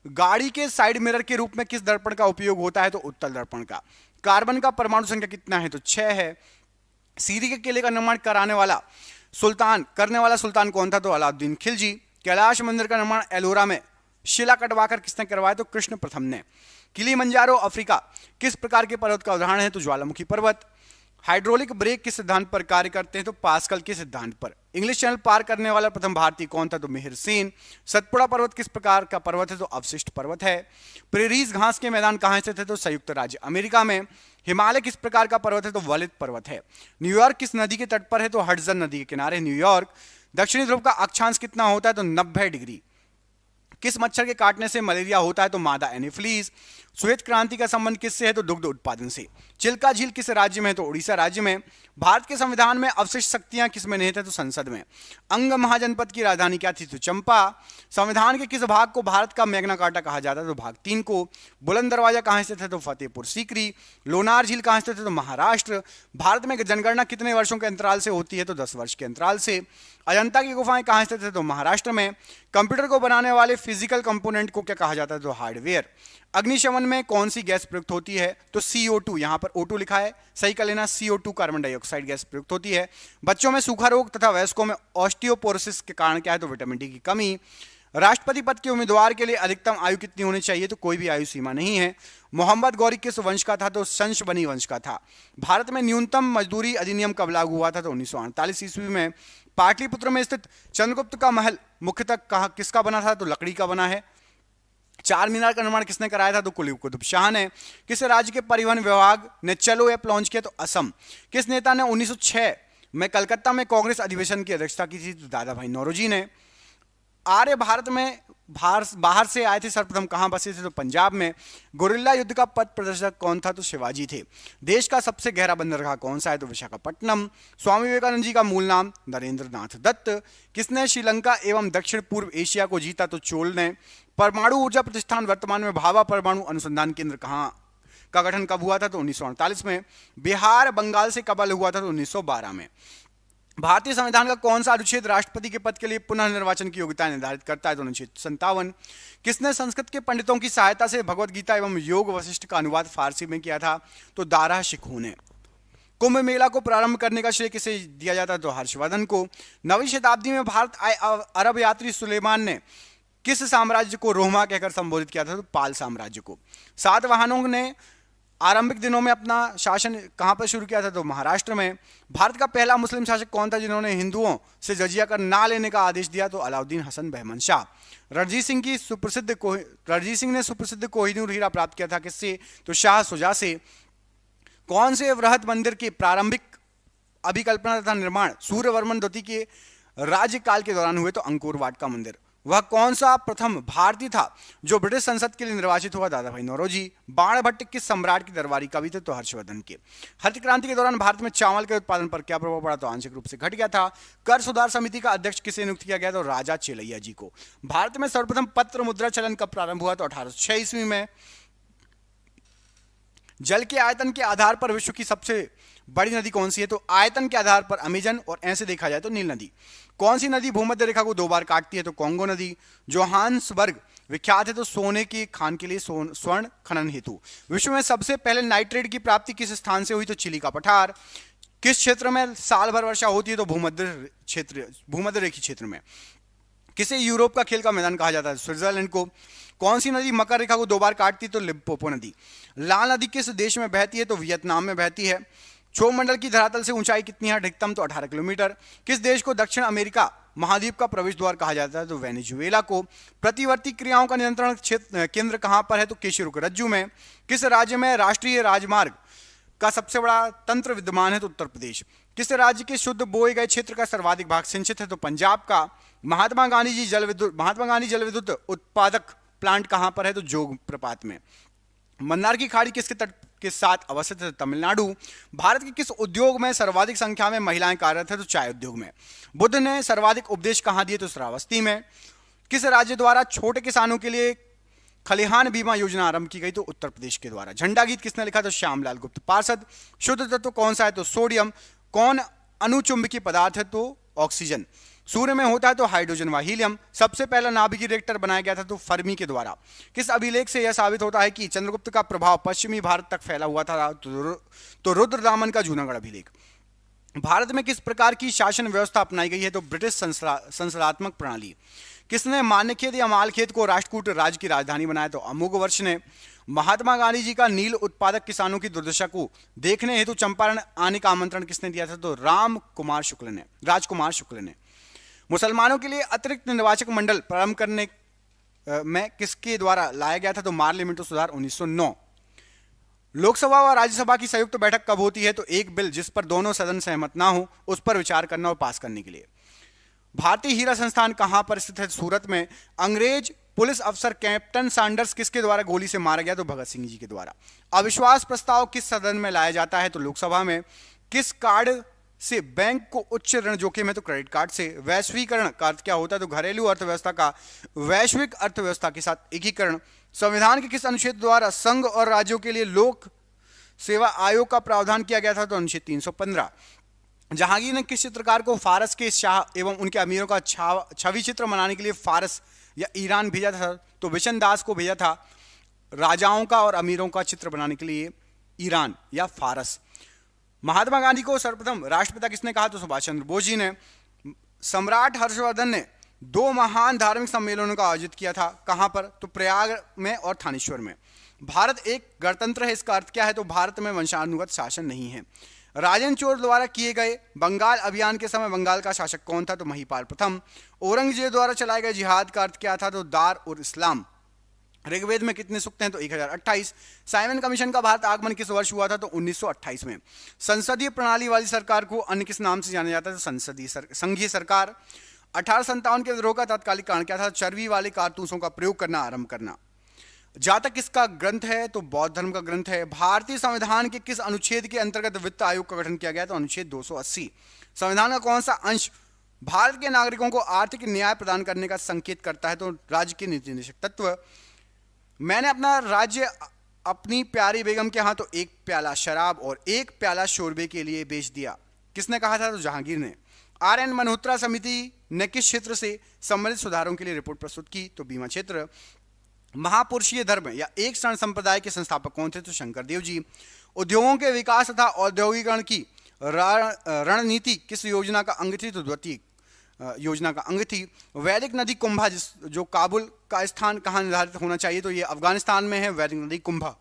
गाड़ी के साइड मिरर के रूप में किस दर्पण का उपयोग होता है? तो उत्तल दर्पण का। कार्बन का परमाणु संख्या कितना है? तो 6 है। सीरी के किले का निर्माण करने वाला सुल्तान कौन था? तो अलाउद्दीन खिलजी। कैलाश मंदिर का निर्माण एलोरा में शिला कटवाकर किसने करवाया? तो कृष्ण प्रथम ने। किलिमंजारो अफ्रीका किस प्रकार के पर्वत का उदाहरण है? तो ज्वालामुखी पर्वत। हाइड्रोलिक ब्रेक किस सिद्धांत पर कार्य करते हैं? तो पास्कल के सिद्धांत पर। इंग्लिश चैनल पार करने वाला प्रथम भारतीय कौन था? तो मिहिर सेन। सतपुड़ा पर्वत किस प्रकार का पर्वत है? तो अवशिष्ट पर्वत है। प्रेरीज घास के मैदान कहां स्थित है? तो संयुक्त राज्य अमेरिका में। हिमालय किस प्रकार का पर्वत है? तो वलित पर्वत है। न्यूयॉर्क किस नदी के तट पर है? तो हडसन नदी के किनारे न्यूयॉर्क। दक्षिणी ध्रुव का अक्षांश कितना होता है? तो 90 डिग्री। किस मच्छर के काटने से मलेरिया होता है? तो मादा एनीफ्लीज। श्वेत क्रांति का संबंध किससे है? तो दुग्ध उत्पादन से। चिल्का झील किस राज्य में है? तो उड़ीसा राज्य में। भारत के संविधान में अवशिष्ट शक्तियां किस में निहित है? तो संसद में। अंग महाजनपद की राजधानी क्या थी? तो चंपा। संविधान के किस भाग को भारत का मैग्ना कार्टा कहा जाता है? तो भाग 3 को। बुलंद दरवाजा कहां स्थित है? तो फतेहपुर सीकरी। लोनार झील कहां स्थित है? तो महाराष्ट्र। भारत में जनगणना कितने वर्षों के अंतराल से होती है? तो 10 वर्ष के अंतराल से। अजंता की गुफाएं कहां स्थित है? तो महाराष्ट्र में। कंप्यूटर को बनाने वाले फिजिकल कंपोनेंट को क्या कहा जाता है? तो हार्डवेयर। अग्निशमन में कौन सी गैस प्रयुक्त होती है? तो CO2। यहां पर O2 लिखा है, सही कर लेना। CO2 कार्बन डाइऑक्साइड गैस प्रयुक्त होती है। बच्चों में सूखा रोग तथा वयस्कों में ऑस्टियोपोरोसिस के कारण क्या है? तो विटामिन डी की कमी। राष्ट्रपति पद के उम्मीदवार के लिए अधिकतम आयु कितनी होनी चाहिए? तो कोई भी आयु सीमा नहीं है। मोहम्मद गौरी किस वंश का था? तो संशबनी वंश का था। भारत में न्यूनतम मजदूरी अधिनियम कब लागू हुआ था? तो 1948 ईस्वी में। पाटलिपुत्र में स्थित चंद्रगुप्त का महल मुख्यतः किसका बना था? तो लकड़ी का बना है। चार मीनार का निर्माण किसने कराया था? तो कुतुब शाह ने। किस राज्य के परिवहन विभाग ने चलो ऐप लॉन्च किया? तो असम। किस नेता ने 1906 में कलकत्ता में कांग्रेस अधिवेशन की अध्यक्षता की थी? तो दादा भाई नौरोजी ने। आर्य भारत में बाहर से आए थे सर्वप्रथम कहां बसे थे? तो पंजाब में। गुरिल्ला युद्ध का पथ प्रदर्शक कौन था? तो शिवाजी थे। देश का सबसे गहरा बंदरगाह कौन सा है? तो विशाखापट्टनम। स्वामी विवेकानंद जी का मूल नाम नरेंद्र नाथ दत्त। किसने श्रीलंका एवं दक्षिण पूर्व एशिया को जीता? तो चोल ने। परमाणु ऊर्जा प्रतिष्ठान वर्तमान में भाभा परमाणु अनुसंधान केंद्र कहां का गठन कब हुआ था? तो 1948 में। बिहार बंगाल से कब अलग हुआ था? तो 1912 में। भारतीय संविधान का कौन सा अनुच्छेद राष्ट्रपति के पद के लिए पुनः निर्वाचन की योग्यता निर्धारित करता है? तो अनुच्छेद 57। किसने संस्कृत के पंडितों की सहायता से भगवत गीता एवं योग वशिष्ठ का अनुवाद फारसी में किया था? तो दारा शिखू ने। कुंभ मेला को प्रारंभ करने का श्रेय किसे दिया जाता है? तो हर्षवर्धन को। 9वीं शताब्दी में भारत आए अरब यात्री सुलेमान ने किस साम्राज्य को रोमा कहकर संबोधित किया था? तो पाल साम्राज्य को। सातवाहनों ने आरंभिक दिनों में अपना शासन कहां पर शुरू किया था? तो महाराष्ट्र में। भारत का पहला मुस्लिम शासक कौन था जिन्होंने हिंदुओं से जजिया कर ना लेने का आदेश दिया? तो अलाउद्दीन हसन बहमन शाह। रणजीत सिंह ने सुप्रसिद्ध कोहिनूर हीरा प्राप्त किया था किससे? तो शाह सुजा से। कौन से वृहद मंदिर की प्रारंभिक अभिकल्पना तथा निर्माण सूर्यवर्मन द्वितीय के राज्यकाल के दौरान हुए? तो अंकोर वाट का मंदिर। वह कौन सा प्रथम भारतीय था जो ब्रिटिश संसद के लिए निर्वाचित हुआ? दादा भाई नौरोजी। बाणभट्ट किस सम्राट की दरबारी कवि थे? तो हर्षवर्धन के। हरित क्रांति के दौरान भारत में चावल के उत्पादन पर क्या प्रभाव पड़ा? तो आंशिक रूप से घट गया था। कर सुधार समिति का अध्यक्ष किसे नियुक्त किया गया? तो राजा चेलैया जी को। भारत में सर्वप्रथम पत्र मुद्रा चलन कब प्रारंभ हुआ? तो 1806 ईस्वी में। जल के आयतन के आधार पर विश्व की सबसे बड़ी नदी कौन सी है? तो आयतन के आधार पर अमेजन और ऐसे देखा जाए तो नील नदी। कौन सी नदी भूमध्य रेखा को 2 बार काटती है? तो कांगो नदी। जोहान्सबर्ग विख्यात है तो सोने की खान के लिए स्वर्ण खनन हेतु। विश्व में सबसे पहले नाइट्रेट की प्राप्ति किस स्थान से हुई? तो चिली का पठार। किस क्षेत्र में साल भर वर्षा होती है? तो भूमध्य रेखी क्षेत्र में। किसे यूरोप का खेल का मैदान कहा जाता है? स्विट्जरलैंड को। कौन सी नदी मकर रेखा को 2 बार काटती है? तो लिम्पोपो नदी। लाल नदी किस देश में बहती है? तो वियतनाम में बहती है। क्षोभ मंडल की धरातल से ऊंचाई कितनी है अधिकतम? तो 18 किलोमीटर। किस देश को दक्षिण अमेरिका महाद्वीप का प्रवेश द्वार कहा जाता है? तो वेनेजुएला को। प्रतिवर्ती क्रियाओं का नियंत्रण क्षेत्र केंद्र कहां पर है? तो केशरुक रज्जु में। किस राज्य में राष्ट्रीय राजमार्ग का सबसे बड़ा तंत्र विद्यमान है? तो उत्तर प्रदेश। किस राज्य के शुद्ध बोए गए क्षेत्र का सर्वाधिक भाग सिंचित है? तो पंजाब का। महात्मा गांधी जल विद्युत उत्पादक प्लांट कहां पर है? तो जोग प्रपात में। मंदार की खाड़ी किसके तट के साथ अवस्थित है? तमिलनाडु। भारत के किस उद्योग में सर्वाधिक संख्या में महिलाएं कार्यरत है? तो चाय उद्योग में। बुद्ध ने सर्वाधिक उपदेश कहां दिए? तो श्रावस्ती में। किस राज्य द्वारा छोटे किसानों के लिए खलिहान बीमा योजना आरंभ की गई? तो उत्तर प्रदेश के द्वारा। झंडा गीत किसने लिखा? तो श्यामलाल गुप्त पार्षद। शुद्ध तत्व कौन सा है? तो सोडियम। कौन अनुचुंबकीय पदार्थ है? तो ऑक्सीजन। सूर्य में होता है तो हाइड्रोजन व हीलियम। सबसे पहला नाभिकीय रिएक्टर बनाया गया था? तो फर्मी के द्वारा। किस अभिलेख से यह साबित होता है कि चंद्रगुप्त का प्रभाव पश्चिमी भारत तक फैला हुआ था? तो रुद्रदामन का जूनागढ़ अभिलेख। भारत में किस प्रकार की शासन व्यवस्था अपनाई गई है? तो ब्रिटिश संसदात्मक प्रणाली। किसने मान्यखेत या मालखेत को राष्ट्रकूट राज्य की राजधानी बनाया? तो अमोघवर्ष ने। महात्मा गांधी जी का नील उत्पादक किसानों की दुर्दशा को देखने हेतु चंपारण आने का आमंत्रण किसने दिया था? तो राजकुमार शुक्ल ने। मुसलमानों के लिए अतिरिक्त निर्वाचक मंडल प्रारंभ करने में किसके द्वारा लाया गया था? तो पार्लियामेंट सुधार 1909। लोकसभा व राज्यसभा की संयुक्त बैठक कब होती है? तो एक बिल जिस पर दोनों सदन सहमत ना हो उस पर विचार करना और पास करने के लिए। भारतीय हीरा संस्थान कहां पर स्थित है? सूरत में। अंग्रेज पुलिस अफसर कैप्टन सैंडर्स किसके द्वारा गोली से मारा गया? तो भगत सिंह जी के द्वारा। अविश्वास प्रस्ताव किस सदन में लाया जाता है? तो लोकसभा में। किस कार्ड से बैंक को उच्च ऋण जोखिम है? तो क्रेडिट कार्ड से। वैश्वीकरण का अर्थ क्या होता है? तो घरेलू अर्थव्यवस्था का वैश्विक अर्थव्यवस्था के साथ एकीकरण। संविधान के किस अनुच्छेद द्वारा संघ और राज्यों के लिए लोक सेवा आयोग का प्रावधान किया गया था? तो अनुच्छेद 315। जहांगीर ने किस चित्रकार को फारस के शाह एवं उनके अमीरों का छवि चित्र बनाने के लिए फारस या ईरान भेजा था? तो बिशन दास को भेजा था राजाओं का और अमीरों का चित्र बनाने के लिए ईरान या फारस। महात्मा गांधी को सर्वप्रथम राष्ट्रपिता किसने कहा? तो सुभाष चंद्र बोस जी ने। सम्राट हर्षवर्धन ने 2 महान धार्मिक सम्मेलनों का आयोजित किया था। कहां पर? तो प्रयाग में और थानेश्वर में। भारत एक गणतंत्र है, इसका अर्थ क्या है? तो भारत में वंशानुगत शासन नहीं है। राजेंद्र चोर द्वारा किए गए बंगाल अभियान के समय बंगाल का शासक कौन था? तो महिपाल प्रथम। औरंगजेब द्वारा चलाए गए जिहाद का अर्थ क्या था? तो दार और इस्लाम। ऋग्वेद में कितने सूक्त हैं? तो 1028। साइमन कमीशन का भारत आगमन किस वर्ष हुआ था? तो 1928 में। संसदीय प्रणाली वाली सरकार को अन्य किस नाम से जाना जाता है? तो संघीय सरकार। 1857 के विद्रोह का तात्कालिक कारण क्या था? चर्बी वाले कारतूसों का प्रयोग करना आरंभ करना। जातक किसका ग्रंथ है? तो बौद्ध धर्म का ग्रंथ है। भारतीय संविधान के किस अनुच्छेद के अंतर्गत वित्त आयोग का गठन किया गया? तो अनुच्छेद 280। संविधान का कौन सा अंश भारत के नागरिकों को आर्थिक न्याय प्रदान करने का संकेत करता है? तो राज्य के नीति निदेशक तत्व। मैंने अपना राज्य अपनी प्यारी बेगम के हाथों 1 प्याला शराब और 1 प्याला शोरबे के लिए बेच दिया। किसने कहा था? तो जहांगीर ने। RN मल्होत्रा समिति ने किस क्षेत्र से संबंधित सुधारों के लिए रिपोर्ट प्रस्तुत की? तो बीमा क्षेत्र। महापुरुषीय धर्म या एक शरण संप्रदाय के संस्थापक कौन थे? तो शंकरदेव जी। उद्योगों के विकास तथा औद्योगिकरण की रणनीति किस योजना का अंग थी? तो द्वितीय योजना का अंग थी। वैदिक नदी कुंभा जो काबुल का स्थान कहां निर्धारित होना चाहिए? तो ये अफगानिस्तान में है वैदिक नदी कुंभा।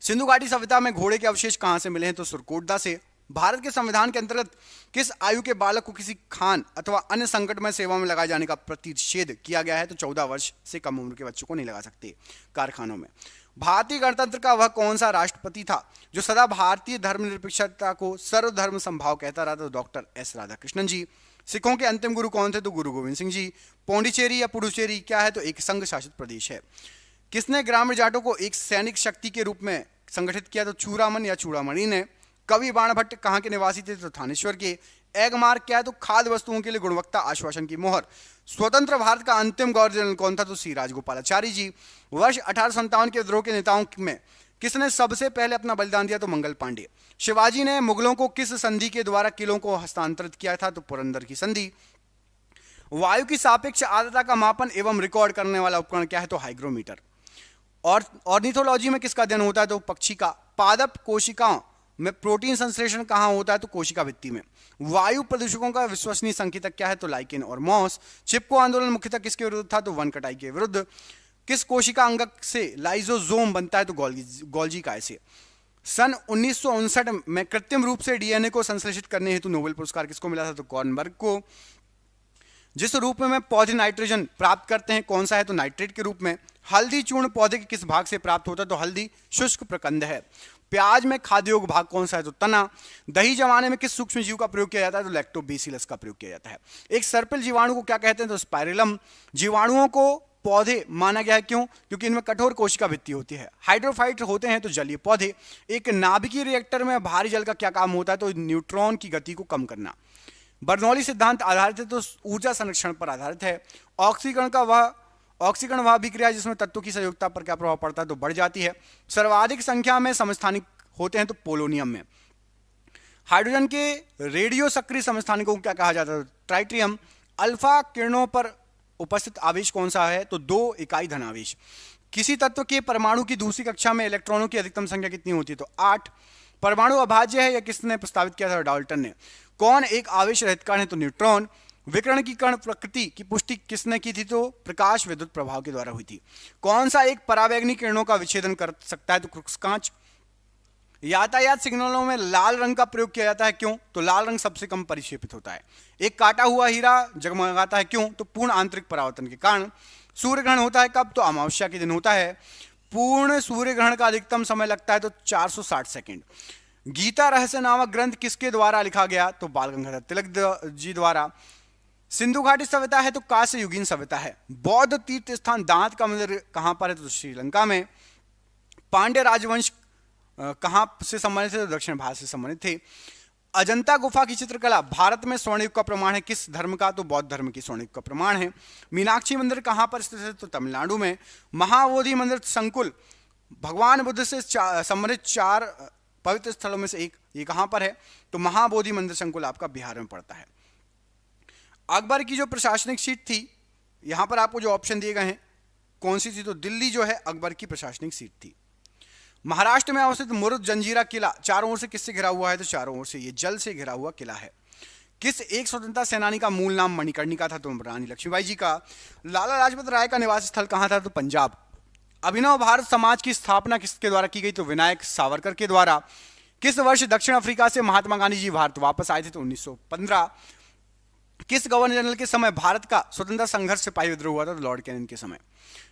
सिंधु घाटी सभ्यता में घोड़े के अवशेष कहां से मिले हैं? तो सुरकोटदा से। भारत के संविधान के अंतर्गत किस आयु के बालक को किसी खान अथवा अन्य संकटमय सेवा में लगाए जाने का प्रतिषेध किया गया है? तो 14 वर्ष से कम उम्र के बच्चों को नहीं लगा सकते कारखानों में। भारतीय गणतंत्र का वह कौन सा राष्ट्रपति था जो सदा भारतीय धर्मनिरपेक्षता को सर्वधर्म संभाव कहता रहा? तो डॉक्टर S राधाकृष्णन जी। सिखों के अंतिम गुरु कौन थे? तो गुरु गोविंद सिंह जी। पौंडीचेरी या पुडुचेरी क्या है? तो एक संघ शासित प्रदेश है। किसने ग्रामीण जाटों को एक सैनिक शक्ति के रूप में संगठित किया? तो चूड़ामन या चूड़ामणि ने। कवि बाणभट्ट कहाँ के निवासी थे? तो थानेश्वर के। एग मार्क क्या है? तो खाद्य वस्तुओं के लिए गुणवत्ता आश्वासन की मोहर। स्वतंत्र भारत का अंतिम गवर्नर जनरल कौन था? तो सी राजगोपालाचारी जी। वर्ष 1857 के विद्रोह के नेताओं में किसने सबसे पहले अपना बलिदान दिया? तो मंगल पांडे। शिवाजी ने मुगलों को किस संधि के द्वारा किलों को हस्तांतरित किया था? तो पुरंदर की संधि। वायु की सापेक्ष आर्द्रता का मापन एवं रिकॉर्ड करने वाला उपकरण क्या है? तो हाइग्रोमीटर। और ऑर्निथोलॉजी में किसका अध्ययन होता है? तो पक्षी का। पादप कोशिकाओं में प्रोटीन संश्लेषण कहाँ होता है? तो कोशिका भित्ति में। वायु प्रदूषकों का विश्वसनीय संकेतक क्या है? तो लाइकेन और मॉस। चिपको आंदोलन मुख्यतः किसके विरुद्ध था? तो वन कटाई के विरुद्ध। किस कोशिका अंगक से लाइसोसोम बनता है? तो गोल्जी काय से। सन 1959 में कृत्रिम रूप से डीएनए को संश्लेषित करने हेतु नोबेल पुरस्कार किसको मिला था? तो कॉर्नबर्ग को। जिस रूप में पौधे नाइट्रोजन प्राप्त करते हैं कौन सा है? तो नाइट्रेट के रूप में। हल्दी चूर्ण पौधे के किस भाग से प्राप्त होता है? तो हल्दी शुष्क प्रकंद है। प्याज में खाद्य योग्य भाग कौन सा है? तो तना। दही जमाने में किस सूक्ष्म जीव का प्रयोग किया जाता है? तो लैक्टोबैसिलस का प्रयोग किया जाता है। एक सर्पिल जीवाणु को क्या कहते हैं? तो स्पाइरलम। जीवाणुओं को पौधे माना गया है, क्यों? क्योंकि इनमें कठोर कोशिका भित्ति होती है। हाइड्रोफाइट होते हैं तो जलीय पौधे। एक नाभिकीय रिएक्टर में भारी जल का क्या काम होता है? तो न्यूट्रॉन की गति को कम करना। बर्नौली सिद्धांत आधारित है तो ऊर्जा संरक्षण पर आधारित है। ऑक्सीकरण वह अभिक्रिया जिसमें तत्वों की संयोजकता पर क्या प्रभाव पड़ता है? तो बढ़ जाती है। सर्वाधिक संख्या में समस्थानिक होते हैं तो पोलोनियम में। हाइड्रोजन के रेडियो सक्रिय समस्थानिकों को क्या कहा जाता है? ट्राइटियम। अल्फा किरणों पर उपस्थित आवेश कौन सा है? तो 2 इकाई धनावेश। किसी तत्व के परमाणु की दूसरी कक्षा में इलेक्ट्रॉनों की अधिकतम संख्या कितनी होती है? तो 8। परमाणु अभाज्य है या किसने प्रस्तावित किया था? डाल्टन ने। कौन एक आवेश रहित कण है? तो न्यूट्रॉन। विकिरण की कण प्रकृति की पुष्टि किसने की थी? तो प्रकाश विद्युत प्रभाव के द्वारा हुई थी। कौन सा एक परावैंगनी किरणों का विच्छेदन कर सकता है? तो क्रुक्स कांच। यातायात सिग्नलों में लाल रंग का प्रयोग किया जाता है, क्यों? तो लाल रंग सबसे कम परिक्षेपित होता है। एक काटा हुआ हीरा जगमगाता है, क्यों? तो पूर्ण आंतरिक परावर्तन के कारण। सूर्य ग्रहण होता है कब? तो अमावस्या के दिन होता है। पूर्ण सूर्य ग्रहण का अधिकतम समय लगता है तो 460 सेकंड। गीता रहस्य नामक ग्रंथ किसके द्वारा लिखा गया? तो बाल गंगाधर तिलक जी द्वारा। सिंधु घाटी सभ्यता है तो कांस्य युगीन सभ्यता है। बौद्ध तीर्थ स्थान दांत का मंदिर कहां पर है? तो श्रीलंका में। पांड्य राजवंश कहां से संबंधित थे? तो दक्षिण भारत से संबंधित थे। अजंता गुफा की चित्रकला भारत में स्वर्ण युग का प्रमाण है, किस धर्म का? तो बौद्ध धर्म की स्वर्ण युग का प्रमाण है। मीनाक्षी मंदिर कहां पर स्थित है? तो तमिलनाडु में। महाबोधि मंदिर संकुल भगवान बुद्ध से संबंधित 4 पवित्र स्थलों में से एक, ये कहां पर है? तो महाबोधि मंदिर संकुल आपका बिहार में पड़ता है। अकबर की जो प्रशासनिक सीट थी, यहां पर आपको जो ऑप्शन दिए गए हैं कौन सी थी? तो दिल्ली जो है अकबर की प्रशासनिक सीट थी। महाराष्ट्र में अवस्थित मुरुद जंजीरा किला चारों ओर से किससे घिरा हुआ है? तो चारों ओर से ये जल से घिरा हुआ किला है। किस एक स्वतंत्रता सेनानी का मूल नाम मणिकर्णिका था? तो रानी लक्ष्मीबाई जी का। लाला लाजपत राय का निवास स्थल कहां था? तो पंजाब। अभिनव भारत समाज की स्थापना किसके द्वारा की गई? तो विनायक सावरकर के द्वारा। किस वर्ष दक्षिण अफ्रीका से महात्मा गांधी जी भारत वापस आए थे? तो 1915। किस गवर्नर जनरल के समय भारत का स्वतंत्रता संघर्ष सिपाही विद्रोह हुआ था? तो लॉर्ड कैनिंग के समय।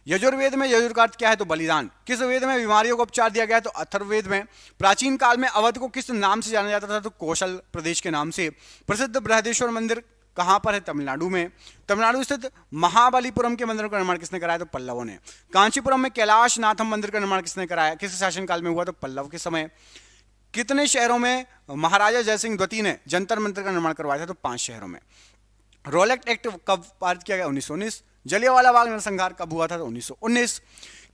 यजुर्वेद में यजुर का अर्थ क्या है? तो बलिदान। किस वेद में बीमारियों को उपचार दिया गया? तो अथर्ववेद में। प्राचीन काल में अवध को किस नाम से जाना जाता था? तो कौशल प्रदेश के नाम से। प्रसिद्ध बृहदेश्वर मंदिर कहां पर है? तमिलनाडु में। तमिलनाडु स्थित महाबलीपुरम के मंदिर का निर्माण किसने कराया? तो पल्लवों ने। कांचीपुरम में कैलाश नाथम मंदिर का निर्माण किसने कराया? किस शासनकाल में हुआ? तो पल्लव के समय। कितने शहरों में महाराजा जयसिंह द्वितीय ने जंतर मंतर का निर्माण करवाया था? तो 5 शहरों में। रोलेक्ट एक्ट कब पारित किया गया? 1919। जलियांवाला बाग नरसंहार कब हुआ था? तो 1919।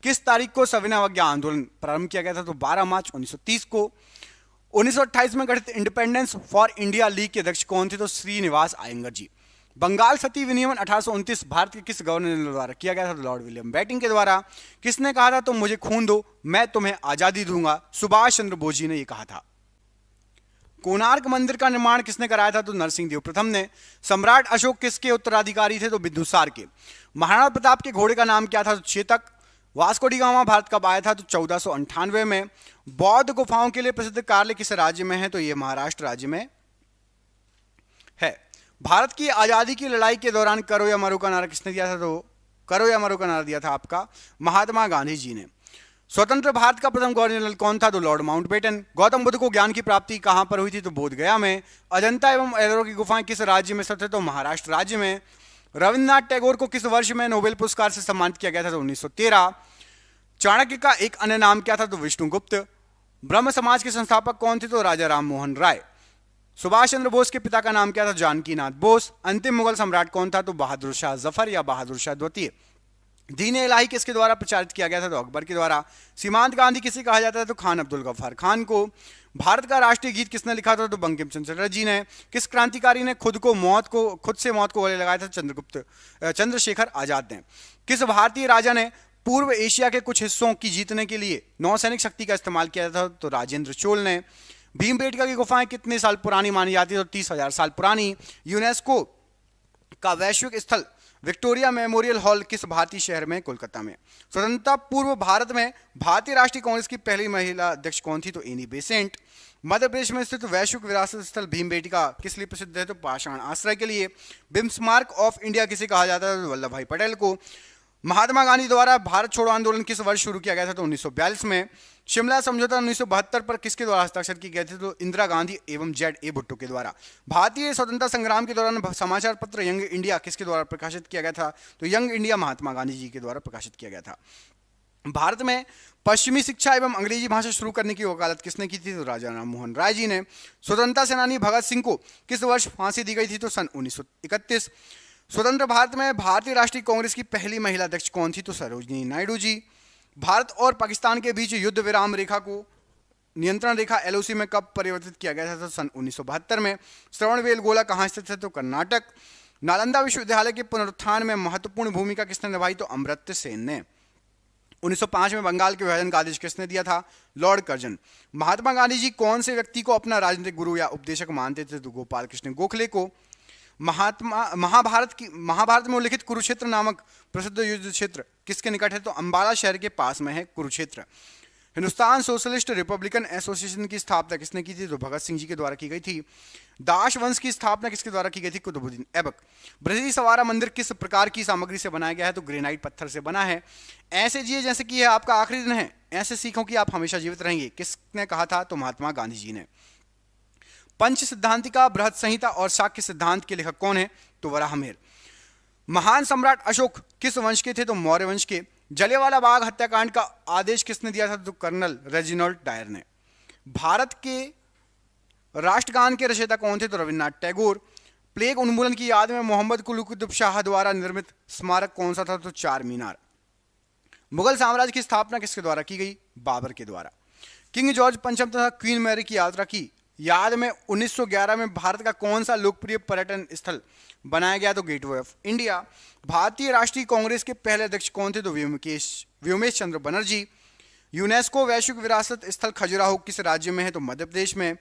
किस तारीख को सविनय अवज्ञा आंदोलन प्रारंभ किया गया था? तो 12 मार्च 1930 को। 1928 में गठित इंडिपेंडेंस फॉर इंडिया लीग के अध्यक्ष कौन थे? तो श्रीनिवास अयंगर जी। बंगाल सती विनियमन 1829 भारत के किस गवर्नर जनरल द्वारा किया गया था? तो लॉर्ड विलियम बेंटिंक के द्वारा। किसने कहा था तुम मुझे खून दो मैं तुम्हें आजादी दूंगा? सुभाष चंद्र बोस जी ने यह कहा था। कोणार्क मंदिर का निर्माण किसने कराया था? तो नरसिंह देव प्रथम ने। सम्राट अशोक किसके उत्तराधिकारी थे? तो बिंदुसार के। महाराणा प्रताप के घोड़े का नाम क्या था? तो Chetak. Vasco D gamma Bharat कब आया था? तो 1498 में। बौद्ध गुफाओं के लिए प्रसिद्ध कार्य किस राज्य में है? तो यह महाराष्ट्र राज्य में है। भारत की आजादी की लड़ाई के दौरान करो या मरो का नारा किसने दिया था? तो करो या मरो का नारा दिया था आपका महात्मा गांधी जी ने। स्वतंत्र भारत का प्रथम गवर्नर जनरल कौन था? तो लॉर्ड माउंटबेटन। गौतम बुद्ध को ज्ञान की प्राप्ति कहां पर हुई थी? तो बोध गया में। अजंता एवं एलोरा की गुफाएं किस राज्य में स्थित है? तो महाराष्ट्र राज्य में। रविन्द्रनाथ टैगोर को किस वर्ष में नोबेल पुरस्कार से सम्मानित किया गया था? तो 1913। चाणक्य का एक अन्य नाम क्या था? तो विष्णुगुप्त। ब्रह्म समाज के संस्थापक कौन थे? तो राजा राम मोहन राय। सुभाष चंद्र बोस के पिता का नाम क्या था? जानकी नाथ बोस। अंतिम मुगल सम्राट कौन था? तो बहादुर शाह जफर या बहादुर शाह द्वितीय। दीन इलाही किसके द्वारा प्रचारित किया गया था? तो अकबर के द्वारा। सीमांत गांधी किसे कहा जाता है? तो खान अब्दुल गफ्फार खान को। भारत का राष्ट्रीय गीत किसने लिखा था? तो बंकिम चंद्र चटर्जी जी ने। किस क्रांतिकारी ने खुद से मौत को गले लगाया था? चंद्रशेखर आजाद ने। किस भारतीय राजा ने पूर्व एशिया के कुछ हिस्सों की जीतने के लिए नौसैनिक शक्ति का इस्तेमाल किया था? तो राजेंद्र चोल ने। भीमबेटका की गुफाएं कितने साल पुरानी मानी जाती है? तो 30,000 साल पुरानी। यूनेस्को का वैश्विक स्थल विक्टोरिया मेमोरियल हॉल किस भारतीय शहर में? कोलकाता में। स्वतंत्रता पूर्व भारत में भारतीय राष्ट्रीय कांग्रेस की पहली महिला अध्यक्ष कौन थी? तो एनी बेसेंट। मध्य प्रदेश में स्थित वैश्विक विरासत स्थल भीमबेटका किस लिए प्रसिद्ध है? तो पाषाण आश्रय के लिए। बिस्मार्क ऑफ इंडिया किसे कहा जाता है? तो वल्लभ भाई पटेल को। महात्मा गांधी द्वारा भारत छोड़ो आंदोलन किस वर्ष शुरू किया गया था? तो 1942 में। शिमला समझौता 1972 पर किसके द्वारा हस्ताक्षर किए गए थे? तो इंदिरा गांधी एवं Z.A. भुट्टो के द्वारा। भारतीय स्वतंत्रता संग्राम के दौरान समाचार पत्र यंग इंडिया किसके द्वारा प्रकाशित किया गया था? तो यंग इंडिया महात्मा गांधी जी के द्वारा प्रकाशित किया गया था। भारत में पश्चिमी शिक्षा एवं अंग्रेजी भाषा शुरू करने की वकालत किसने की थी? तो राजा राममोहन राय जी ने। स्वतंत्रता सेनानी भगत सिंह को किस वर्ष फांसी दी गई थी? तो सन 1931। स्वतंत्र भारत में भारतीय राष्ट्रीय कांग्रेस की पहली महिला अध्यक्ष कौन थी? तो सरोजिनी नायडू जी। भारत और पाकिस्तान के बीच युद्ध विराम रेखा को नियंत्रण रेखा LOC में कब परिवर्तित किया गया था? तो सन 1972 में। श्रवणबेलगोला कहाँ स्थित है? तो कर्नाटक। नालंदा विश्वविद्यालय के पुनरुत्थान में महत्वपूर्ण भूमिका किसने निभाई? तो अमर्त्य सेन ने। 1905 में बंगाल के विभाजन का आदेश किसने दिया था? Lord Curzon. महात्मा गांधी जी कौन से व्यक्ति को अपना राजनीतिक गुरु या उपदेशक मानते थे? तो गोपाल कृष्ण गोखले को। महाभारत में उल्लिखित कुरुक्षेत्र नामक प्रसिद्ध युद्ध क्षेत्र किसके निकट है? तो अंबाला शहर के पास में है Kurukshetra. Hindustan socialist Republican association की स्थापना किसने की थी? तो भगत सिंह जी के द्वारा की गई थी। दास वंश की स्थापना किसके द्वारा की गई थी? कुतुबुद्दीन ऐबक। बृहस्पति मंदिर किस प्रकार की सामग्री से बनाया गया है? तो ग्रेनाइट पत्थर से बना है। ऐसे जिए जैसे कि यह आपका आखिरी दिन है, ऐसे सीखो कि आप हमेशा जीवित रहेंगे, किसने कहा था? तो महात्मा गांधी जी ने। पंच सिद्धांतिका, बृहत संहिता और शाक्य सिद्धांत के लेखक कौन है? तो वराहमिहिर। महान सम्राट अशोक किस वंश के थे? तो मौर्य वंश के। जलियांवाला बाग हत्याकांड का आदेश किसने दिया था? तो कर्नल रेजिनाल्ड डायर ने। भारत के राष्ट्रगान के रचयिता कौन थे? तो रविन्द्रनाथ टैगोर। प्लेग उन्मूलन की याद में मोहम्मद कुली कुतुब शाह द्वारा निर्मित स्मारक कौन सा था? तो चार मीनार। मुगल साम्राज्य की स्थापना किसके द्वारा की गई? बाबर के द्वारा। किंग जॉर्ज पंचम तथा क्वीन मैरी की यात्रा की याद में 1911 में भारत का कौन सा लोकप्रिय पर्यटन स्थल बनाया गया? तो गेटवे ऑफ इंडिया। भारतीय राष्ट्रीय कांग्रेस के पहले अध्यक्ष कौन थे? तो व्योमेश चंद्र बनर्जी। यूनेस्को वैश्विक विरासत स्थल खजुराहो किस राज्य में है? तो मध्य प्रदेश में।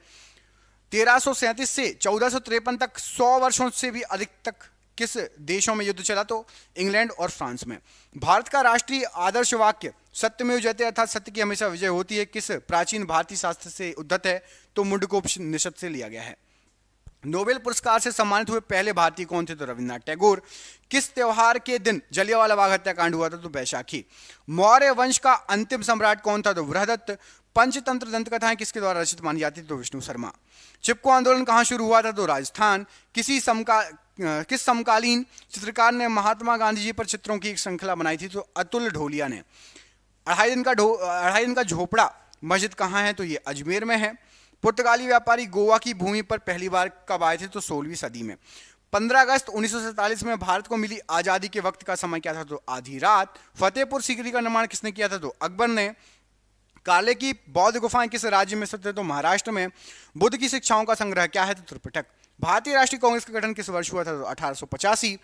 1337 से 1453 तक 100 वर्षों से भी अधिक तक किस देशों में युद्ध चला? तो इंग्लैंड और फ्रांस में। भारत का राष्ट्रीय आदर्श वाक्य सत्यमेव जयते अर्थात सत्य की हमेशा विजय होती है किस प्राचीन भारतीय शास्त्र से उद्धत है? तो मुंडकोपनिषद से लिया गया है। नोबेल पुरस्कार से सम्मानित हुए पहले भारतीय कौन थे? तो रविन्द्रनाथ टैगोर। किस त्योहार के दिन जलियांवाला बाग हत्याकांड हुआ था? तो बैसाखी। मौर्य वंश का अंतिम सम्राट कौन था? तो बृहदत्त। पंचतंत्र दंतकथाएं किसके द्वारा रचित मानी जाती थी? तो विष्णु शर्मा। चिपको आंदोलन कहां शुरू हुआ था? तो राजस्थान। किस समकालीन चित्रकार ने महात्मा गांधी जी पर चित्रों की एक श्रृंखला बनाई थी? तो अतुल ढोलिया ने। अढ़ाई दिन का झोपड़ा मस्जिद कहाँ है? तो ये अजमेर में है। पुर्तगाली व्यापारी गोवा की भूमि पर पहली बार कब आए थे? तो 16वीं सदी में। 15 अगस्त 1947 में भारत को मिली आजादी के वक्त का समय क्या था? तो आधी रात। फतेहपुर सीकरी का निर्माण किसने किया था? तो अकबर ने। काले की बौद्ध गुफाएं किस राज्य में स्थित है? तो महाराष्ट्र में। बुद्ध की शिक्षाओं का संग्रह क्या है? तो त्रिपिटक। भारतीय राष्ट्रीय कांग्रेस का गठन किस वर्ष हुआ था? तो 1885।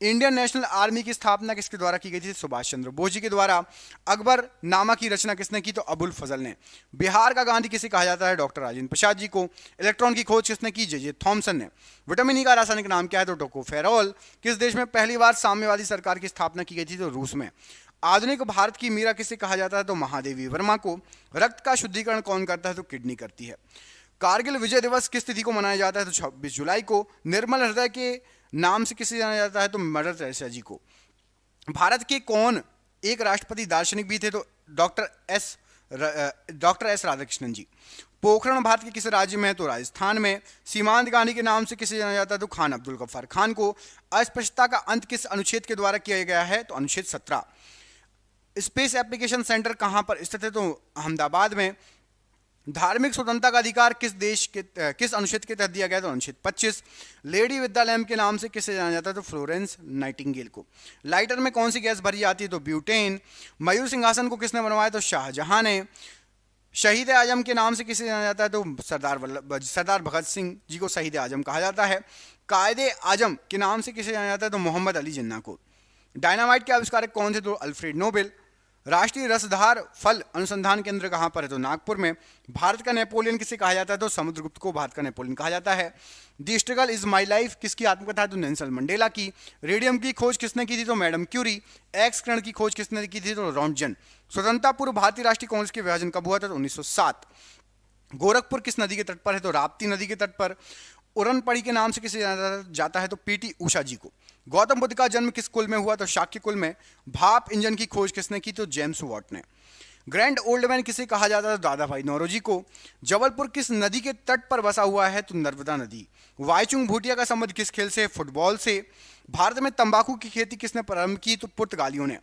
इंडियन नेशनल आर्मी की स्थापना किसके द्वारा की गई थी? सुभाष चंद्र बोस जी के द्वारा। अकबर नामा की रचना किसने की? तो अबुल फजल ने। बिहार का गांधी किसे कहा जाता है? डॉक्टर राजेंद्र प्रसाद जी को। इलेक्ट्रॉन की खोज किसने की? जे थॉमसन ने। विटामिन ई का रासायनिक नाम क्या है? तो टोकोफेरॉल। किस देश में पहली बार साम्यवादी सरकार की स्थापना की गई थी? तो रूस में। आधुनिक भारत की मीरा किसे कहा जाता है? तो महादेवी वर्मा को। रक्त का शुद्धिकरण कौन करता है? तो किडनी करती है। कारगिल विजय दिवस किस तिथि को मनाया जाता है? तो 26 जुलाई को। निर्मल हृदय के नाम से किसे जाना जाता है? तो मदर टेरेसा जी को। भारत के कौन एक राष्ट्रपति दार्शनिक भी थे? तो डॉक्टर एस राधाकृष्णन जी। पोखरण भारत के किस राज्य में है? तो राजस्थान में। सीमांत गांधी के नाम से किसे जाना जाता है? तो खान अब्दुल गफ्फार खान को। अस्पृश्यता का अंत किस अनुच्छेद के द्वारा किया गया है? तो अनुच्छेद 17। स्पेस एप्लीकेशन सेंटर कहां पर स्थित है? तो अहमदाबाद में। धार्मिक स्वतंत्रता का अधिकार किस अनुच्छेद के तहत दिया गया? तो अनुच्छेद 25। लेडी विद द लैम्प के नाम से किसे जाना जाता है? तो फ्लोरेंस नाइटिंगेल को। लाइटर में कौन सी गैस भरी जाती है? तो ब्यूटेन। मयूर सिंहासन को किसने बनवाया? तो शाहजहां ने। शहीद आजम के नाम से किसे जाना जाता है? तो सरदार भगत सिंह जी को शहीद आजम कहा जाता है। कायदे आजम के नाम से किसे जाना जाता है? तो मोहम्मद अली जिन्ना को। डायनामाइट के आविष्कारक कौन थे? तो अल्फ्रेड नोबेल। राष्ट्रीय रसधार फल अनुसंधान केंद्र कहां पर है? तो नागपुर में। भारत का नेपोलियन किसे कहा जाता है? तो समुद्रगुप्त को भारत का नेपोलियन कहा जाता है। The struggle is my life किसकी आत्मकथा है? तो नेल्सन मंडेला की। रेडियम की खोज किसने की थी? तो मैडम क्यूरी। एक्स किरण की खोज किसने की थी? तो रॉन्टजन। स्वतंत्रता पूर्व भारतीय राष्ट्रीय कांग्रेस के विभाजन कब हुआ था? तो 1907। गोरखपुर किस नदी के तट पर है? तो राप्ती नदी के तट पर। उरनपड़ी के नाम से किसे जाना जाता है? तो पीटी उषा जी को। गौतम बुद्ध का जन्म किस कुल में हुआ? तो शाक्य कुल में। भाप इंजन की खोज किसने की? तो जेम्स वॉट ने। ग्रैंड ओल्ड मैन किसे कहा जाता है? तो दादा भाई नौरोजी को। जबलपुर किस नदी के तट पर बसा हुआ है? तो नर्मदा नदी। वाईचुंग भूटिया का संबंध किस खेल से? फुटबॉल से। भारत में तंबाकू की खेती किसने प्रारंभ की? तो पुर्तगालियों ने।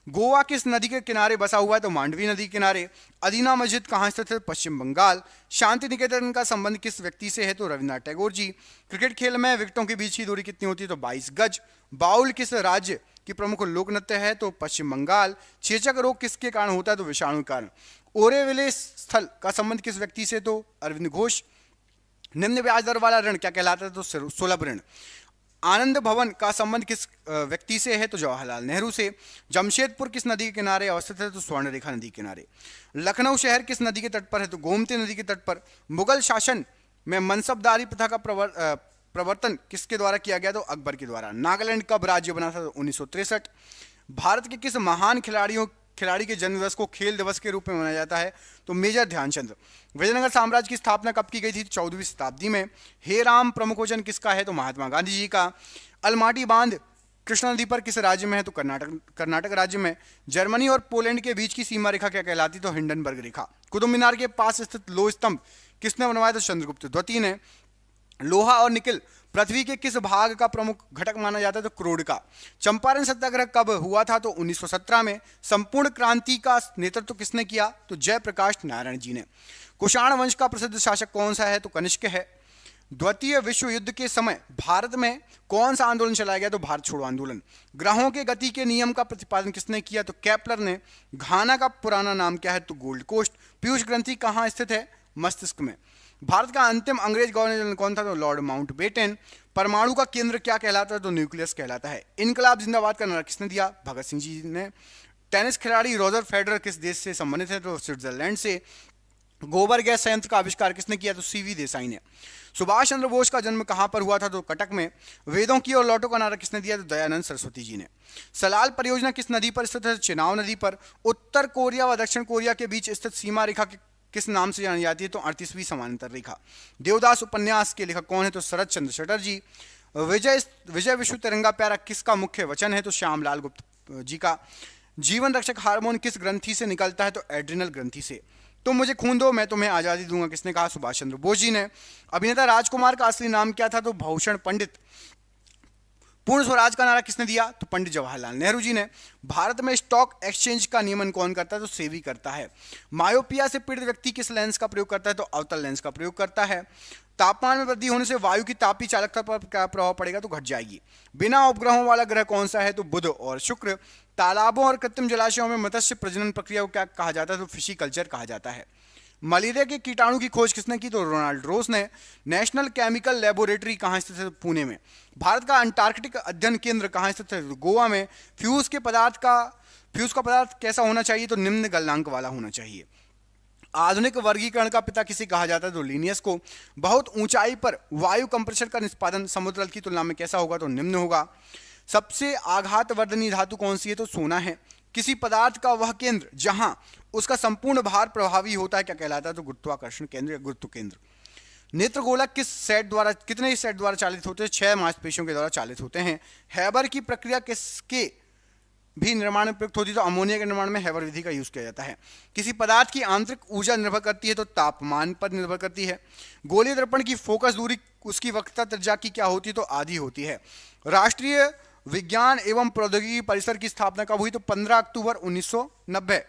गोवा किस नदी के किनारे बसा हुआ है? तो मांडवी नदी के किनारे। अदीना मस्जिद कहाँ स्थित है? पश्चिम बंगाल। शांति निकेतन का संबंध किस व्यक्ति से है? तो रविन्द्रनाथ टैगोर जी। क्रिकेट खेल में विकेटों के बीच की दूरी कितनी होती है? तो 22 गज। बाउल किस राज्य की प्रमुख लोक नृत्य है? तो पश्चिम बंगाल। चेचक रोग किसके कारण होता है? तो विषाणु के कारण। ओरेविले स्थल का संबंध किस व्यक्ति से? तो अरविंद घोष। निम्न ब्याज दर वाला ऋण क्या कहलाता है? तो सुलभ ऋण। आनंद भवन का संबंध किस व्यक्ति से है? तो जवाहरलाल नेहरू से। जमशेदपुर किस नदी के किनारे अवस्थित है? तो स्वर्णरेखा नदी के किनारे। लखनऊ शहर किस नदी के तट पर है? तो गोमती नदी के तट पर। मुगल शासन में मनसबदारी प्रथा का प्रवर्तन किसके द्वारा किया गया? तो अकबर के द्वारा। नागालैंड कब राज्य बना था? तो 1963। भारत के किस महान खिलाड़ी के जन्मदिवस को खेल दिवस के रूप में मनाया जाता है? तो मेजर ध्यानचंद। विजयनगर साम्राज्य की स्थापना कब की गई थी? 14वीं शताब्दी में। हे राम प्रमुख वचन किसका है? तो महात्मा गांधी जी का। अलमाटी बांध कृष्णा नदी पर किस राज्य में है? तो कर्नाटक राज्य में। जर्मनी और पोलैंड के बीच की सीमा रेखा क्या कहलाती? तो हिंडनबर्ग रेखा। कुतुब मीनार के पास स्थित लोह स्तंभ किसने बनवाया? तो चंद्रगुप्त द्वितीय ने। लोहा और निकल पृथ्वी के किस भाग का प्रमुख घटक माना जाता है? तो क्रोड का। चंपारण सत्याग्रह कब हुआ था? तो 1917 में। संपूर्ण क्रांति का नेतृत्व किसने किया? तो जयप्रकाश नारायण जी ने। कुषाण वंश का प्रसिद्ध शासक कौन सा है? तो कनिष्क है। द्वितीय विश्व युद्ध के समय भारत में कौन सा आंदोलन चलाया गया? तो भारत छोड़ो आंदोलन। ग्रहों के गति के नियम का प्रतिपादन किसने किया? तो केपलर ने। घाना का पुराना नाम क्या है? तो गोल्ड कोस्ट। पीयूष ग्रंथि कहाँ स्थित है? मस्तिष्क में। भारत का अंतिम अंग्रेज गवर्नर जनरल कौन था? तो लॉर्ड माउंटबेटन। परमाणु का केंद्र क्या कहलाता है? तो न्यूक्लियस कहलाता है। इनकलाब जिंदाबाद का नारा किसने दिया? भगत सिंह जी ने। टेनिस खिलाड़ी रोजर फेडरर किस देश से संबंधित है? तो स्विट्जरलैंड से। गोबर गैस संयंत्र का आविष्कार किसने किया? तो सीवी देसाई ने। सुभाष चंद्र बोस का जन्म कहां पर हुआ था? तो कटक में। वेदों की और लौटों का नारा किसने दिया? तो दयानंद सरस्वती जी ने। सलाल परियोजना किस नदी पर स्थित है? चिनाव नदी पर। उत्तर कोरिया व दक्षिण कोरिया के बीच स्थित सीमा रेखा किस नाम से जानी जाती है? तो 38वीं समांतर रेखा। देवदास उपन्यास के लेखक कौन है? तो शरद चंद्र चटर्जी। विजय विश्व तिरंगा प्यारा किसका मुख्य वचन है? तो श्यामलाल गुप्त जी का। जीवन रक्षक हार्मोन किस ग्रंथि से निकलता है? तो एड्रिनल ग्रंथि से। तुम मुझे खून दो मैं तुम्हें आजादी दूंगा किसने कहा? सुभाष चंद्र बोस जी ने। अभिनेता राजकुमार का असली नाम क्या था? तो भूषण पंडित। पूर्ण स्वराज का नारा किसने दिया? तो पंडित जवाहरलाल नेहरू जी ने। भारत में स्टॉक एक्सचेंज का नियमन कौन करता है? तो सेबी करता है। मायोपिया से पीड़ित व्यक्ति किस लेंस का प्रयोग करता है? तो अवतल लेंस का प्रयोग करता है। तापमान में वृद्धि होने से वायु की तापीय चालकता पर क्या प्रभाव पड़ेगा? तो घट जाएगी। बिना उपग्रहों वाला ग्रह कौन सा है? तो बुध और शुक्र। तालाबों और कृत्रिम जलाशयों में मत्स्य प्रजनन प्रक्रिया को क्या कहा जाता है? तो फिशिकल्चर कहा जाता है। मलेरिया के कीटाणु की खोज किसने की? तो रोनाल्ड रोस ने। नेशनल केमिकल लेबोरेटरी कहाँ स्थित है? पुणे में। भारत का अंटार्कटिक अध्ययन केंद्र कहाँ स्थित है? गोवा में। फ्यूज का पदार्थ कैसा होना चाहिए? तो निम्न गलनांक वाला होना चाहिए। आधुनिक वर्गीकरण का पिता किसे कहा जाता है? तो लिनियस को। बहुत ऊंचाई पर वायु कंप्रेशर का निष्पादन समुद्र जल की तुलना में कैसा होगा? तो निम्न होगा। सबसे आघातवर्धनी धातु कौन सी है? तो सोना है। किसी पदार्थ का वह केंद्र जहां उसका संपूर्ण भार प्रभावी होता है क्या कहलाता है? तो गुरुत्वाकर्षण केंद्र या गुरुत्व केंद्र। नेत्रगोलक कितने सेट द्वारा चालित होते हैं? 6 मांसपेशियों के द्वारा चालित होते हैं। हैबर की प्रक्रिया किसके भी निर्माण में प्रयुक्त होती है? तो अमोनिया के निर्माण में हैबर विधि का यूज किया जाता है। किसी पदार्थ की आंतरिक ऊर्जा निर्भर करती है? तो तापमान पर निर्भर करती है। गोलीय दर्पण की फोकस दूरी उसकी वक्रता त्रिज्या की क्या होती है? तो आधी होती है। राष्ट्रीय विज्ञान एवं प्रौद्योगिकी परिसर की स्थापना कब हुई? तो 15 अक्टूबर 1990।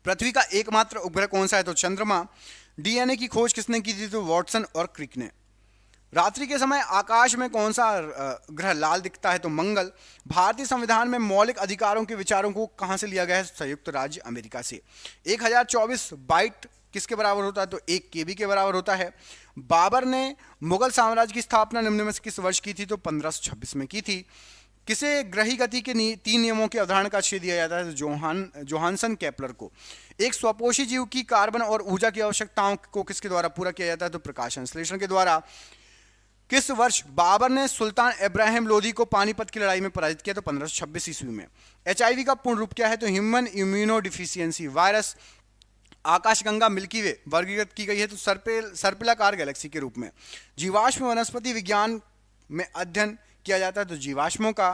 पृथ्वी का एकमात्र उपग्रह कौन सा है? तो चंद्रमा। डीएनए की खोज किसने की थी? तो वॉटसन और क्रिक ने। रात्रि के समय आकाश में कौन सा ग्रह लाल दिखता है? तो मंगल। भारतीय संविधान में मौलिक अधिकारों के विचारों को कहां से लिया गया है? संयुक्त राज्य अमेरिका से। 1024 बाइट किसके बराबर होता है? तो 1 केबी के बराबर होता है। बाबर ने मुगल साम्राज्य की स्थापना निम्न में से किस वर्ष की थी? तो 1526 में की थी। किसे ग्रही गति के 3 नियमों की अवधारणा का श्रेय दिया जाता है? तो जोहानसन केपलर को। एक स्वपोषी जीव की कार्बन और ऊर्जा की आवश्यकताओं को किसके द्वारा पूरा किया जाता है? तो प्रकाश संश्लेषण के द्वारा। किस वर्ष बाबर ने सुल्तान इब्राहिम लोदी को पानीपत की लड़ाई में पराजित किया? तो 1526 ईस्वी में। एचआईवी का पूर्ण रूप क्या है? तो ह्यूमन इम्यूनो डिफिशियंसी वायरस। आकाशगंगा मिल्की वे वर्गीकृत की गई है तो सर्पिलाकार गैलेक्सी के रूप में। जीवाश्म वनस्पति विज्ञान में अध्ययन किया जाता है तो जीवाश्मों का।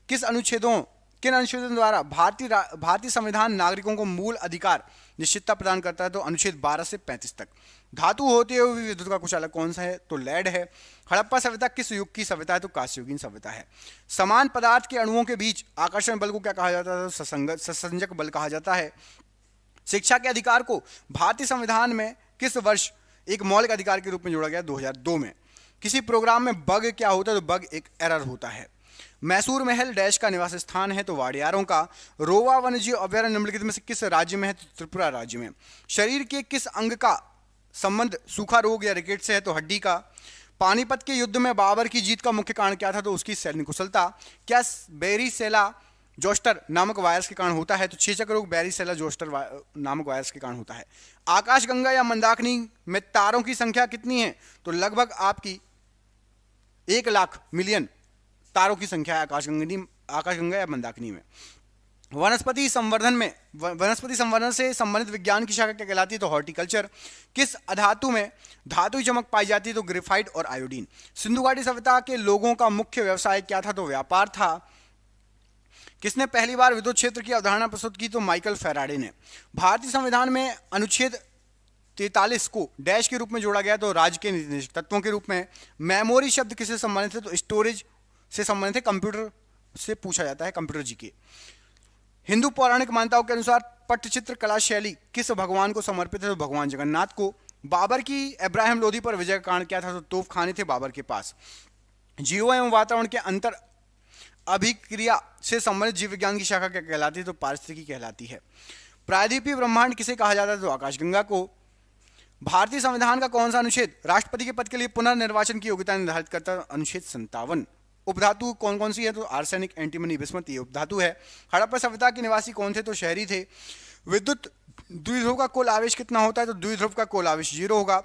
किन अनुच्छेदों द्वारा भारतीय संविधान नागरिकों को मूल अधिकार निश्चितता प्रदान करता है? तो अनुच्छेद 12 से 35 तक। धातु होते हुए भी विद्युत का कुचालक कौन सा है? तो लेड है। हड़प्पा सभ्यता किस युग की सभ्यता है? तो कांस्ययुगीन सभ्यता है। समान पदार्थ के अणुओं के बीच आकर्षण बल को क्या कहा जाता है? तो ससंजक बल कहा जाता है। शिक्षा के अधिकार को भारतीय संविधान में किस वर्ष एक मौलिक अधिकार के रूप में जोड़ा गया? 2002 में। किसी प्रोग्राम में बग क्या होता है? तो बग एक एरर होता है। मैसूर महल डैश का निवास स्थान है? तो वाडियारों का। रोवा वन्यजीव अभयारण्य निम्नलिखित में से किस राज्य में है? तो त्रिपुरा राज्य में। शरीर के किस अंग का संबंध सूखा रोग या रिकेट से है? तो हड्डी का। पानीपत के युद्ध में बाबर की जीत का मुख्य कारण क्या था? तो उसकी सैन्य कुशलता। क्या बेरीसेला जोस्टर नामक वायरस के कारण होता है? तो चेचक रोग बेरीसेला जोस्टर नामक वायरस के कारण होता है। आकाशगंगा या मंदाकिनी में तारों की संख्या कितनी है? तो लगभग आपकी 1 लाख मिलियन तारों की संख्या है आकाशगंगा या मंदाकिनी में। वनस्पति संवर्धन से संबंधित विज्ञान की शाखा क्या कहलाती है? तो हॉर्टिकल्चर। किस अधातु में धातु चमक पाई जाती है? तो ग्रेफाइट और आयोडीन। सिंधु घाटी सभ्यता के लोगों का मुख्य व्यवसाय क्या था? तो व्यापार था। किसने पहली बार विद्युत क्षेत्र की अवधारणा प्रस्तुत की? तो माइकल फैराडे ने। भारतीय संविधान में अनुच्छेद 43 को डैश के रूप में जोड़ा गया? तो राज्य के निर्देशक तत्वों के रूप में। मेमोरी शब्द किससे संबंधित है? तो स्टोरेज से संबंधित है। कंप्यूटर से पूछा जाता है, कंप्यूटर जी के। हिंदू पौराणिक मान्यताओं के अनुसार पट्टचित्र कला शैली किस भगवान को समर्पित है? तो भगवान जगन्नाथ को। बाबर की इब्राहिम लोदी पर विजय का कारण क्या था? तो तोपखाने थे बाबर के पास। जीवों एवं वातावरण के अंतर अभिक्रिया से संबंधित जीव विज्ञान की शाखा क्या कहलाती है? तो पारिस्थितिकी कहलाती है। प्रायद्वीपीय ब्रह्मांड किसे कहा जाता है? तो आकाशगंगा को। भारतीय संविधान का कौन सा अनुच्छेद राष्ट्रपति के पद के लिए पुनर्निर्वाचन की योग्यता निर्धारित करता है? अनुच्छेद 57। उपधातु कौन कौन सी है? तो आर्सेनिक, एंटीमनी, बिस्मथ ये उपधातु है। हड़प्पा सभ्यता के निवासी कौन थे? तो शहरी थे। विद्युत द्विध्रुव का कुल आवेश कितना होता है? तो द्विध्रुव का कुल आवेश 0 होगा।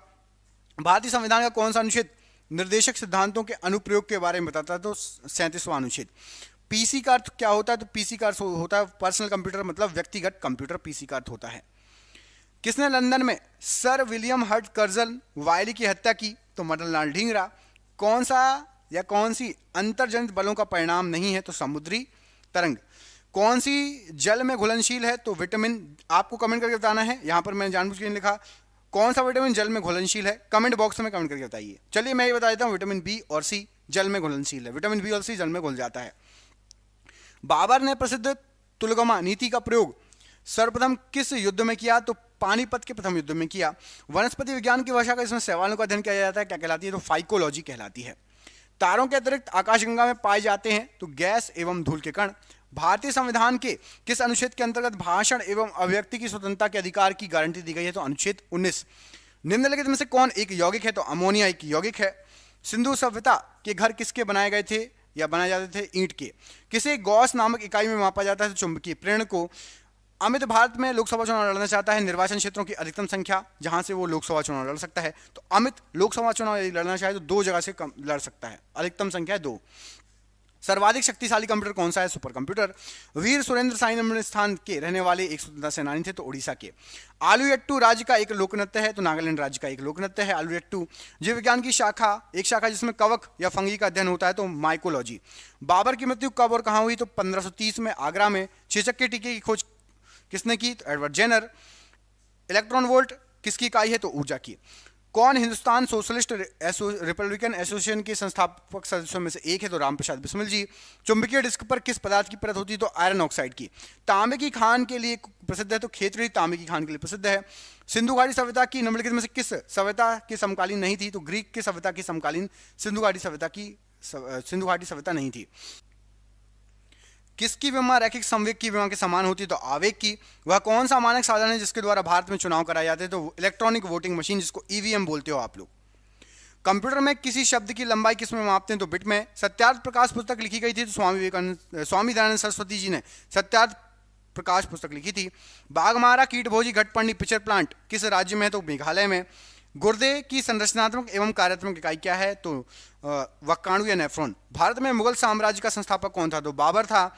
भारतीय संविधान का कौन सा अनुच्छेद निर्देशक सिद्धांतों के अनुप्रयोग के बारे में बताता है? तो 37वां अनुच्छेद। पीसी का अर्थ क्या होता है? तो पीसी का अर्थ होता है पर्सनल कंप्यूटर, मतलब व्यक्तिगत कंप्यूटर पीसी का अर्थ होता है। किसने लंदन में सर विलियम हर्ट कर्जन वायली की हत्या की? तो मदनलाल ढींगरा। कौन सा या कौन सी अंतर्जनित बलों का परिणाम नहीं है? तो समुद्री तरंग। कौन सी जल में घुलनशील है? तो विटामिन। आपको कमेंट करके बताना है। यहां पर मैंने जानबूझ के नहीं लिखा कौन सा विटामिन जल में घुलनशील है। कमेंट बॉक्स में कमेंट करके बताइए। चलिए मैं ये बता देता हूं, विटामिन बी और सी जल में घुलनशील है। विटामिन बी और सी जल में घुल जाता है। बाबर ने प्रसिद्ध तुलगमा नीति का प्रयोग सर्वप्रथम किस युद्ध में किया? तो पानीपत के प्रथम युद्ध में किया। वनस्पति विज्ञान की भाषा का इसमें सवालों का अध्ययन किया जाता है, क्या कहलाती है? तो फाइकोलॉजी कहलाती है। तारों के अतिरिक्त आकाशगंगा में पाए जाते हैं तो गैस एवं धूल के कण। भारतीय संविधान के किस अनुच्छेद के अंतर्गत भाषण एवं अभिव्यक्ति की स्वतंत्रता के अधिकार की गारंटी दी गई है? तो अनुच्छेद 19। निम्नलिखित में से कौन एक यौगिक है? तो अमोनिया एक यौगिक है। सिंधु सभ्यता के घर किसके बनाए गए थे या बनाए जाते थे? ईंट के। किसे गॉस नामक इकाई में मापा जाता है? तो चुंबकीय प्रेरण को। अमित भारत में लोकसभा चुनाव लड़ना चाहता है। निर्वाचन क्षेत्रों की अधिकतम संख्या जहां से वो लोकसभा चुनाव लड़ सकता है। तो अमित लोकसभा चुनाव लड़ना चाहे तो 2 जगह से कम लड़ सकता है। अधिकतम संख्या है 2। सर्वाधिक शक्तिशाली कंप्यूटर कौन सा है? Super computer. वीर सुरेंद्र साई निम्न स्थान के रहने वाले एक स्वतंत्रता सेनानी थे, तो ओडिशा के। आलूयट्टू राज्य का एक लोक नृत्य है, तो नागालैंड राज्य का एक लोक नृत्य है आलूयट्टू। जीव विज्ञान की शाखा, एक शाखा जिसमें कवक या फंगी का अध्ययन होता है, तो माइकोलॉजी। बाबर की मृत्यु कब और कहाँ हुई? तो 1530 में आगरा में। चेचक के टीके की खोज किसने की? तो एडवर्ड जेनर। इलेक्ट्रॉन वोल्ट किसकी इकाई है? तो ऊर्जा की। कौन हिंदुस्तान सोशलिस्ट रिपब्लिकन एसोसिएशन के संस्थापक सदस्यों में से एक है? तो रामप्रसाद बिस्मिल जी। चुंबकीय डिस्क पर किस पदार्थ की परत होती है? तो आयरन ऑक्साइड की। तांबे की खान के लिए प्रसिद्ध है, तो खेतड़ी तांबे की खान के लिए प्रसिद्ध है। सिंधु घाटी सभ्यता की निम्नलिखित में से किस सभ्यता की समकालीन नहीं थी? तो ग्रीक की सभ्यता की समकालीन सिंधु घाटी सभ्यता नहीं थी। किसकी विमा रैखिक संवेग की विमा के समान होती है? तो आवेग की। वह कौन सा मानक साधन है जिसके द्वारा भारत में चुनाव कराए जाते हैं? तो इलेक्ट्रॉनिक वोटिंग मशीन, जिसको ईवीएम बोलते हो आप लोग। कंप्यूटर में किसी शब्द की लंबाई किस में मापते हैं तो बिट में। सत्यार्थ प्रकाश पुस्तक लिखी गई थी तो स्वामी दयानंद सरस्वती जी ने सत्यार्थ प्रकाश पुस्तक लिखी थी। बाघमारा कीटभोजी घटपर्णी पिक्चर प्लांट किस राज्य में है तो मेघालय में। गुर्दे की संरचनात्मक एवं कार्यात्मक इकाई क्या है तो वक्काणु या नेफ्रॉन। भारत में मुगल साम्राज्य का संस्थापक कौन था तो बाबर था।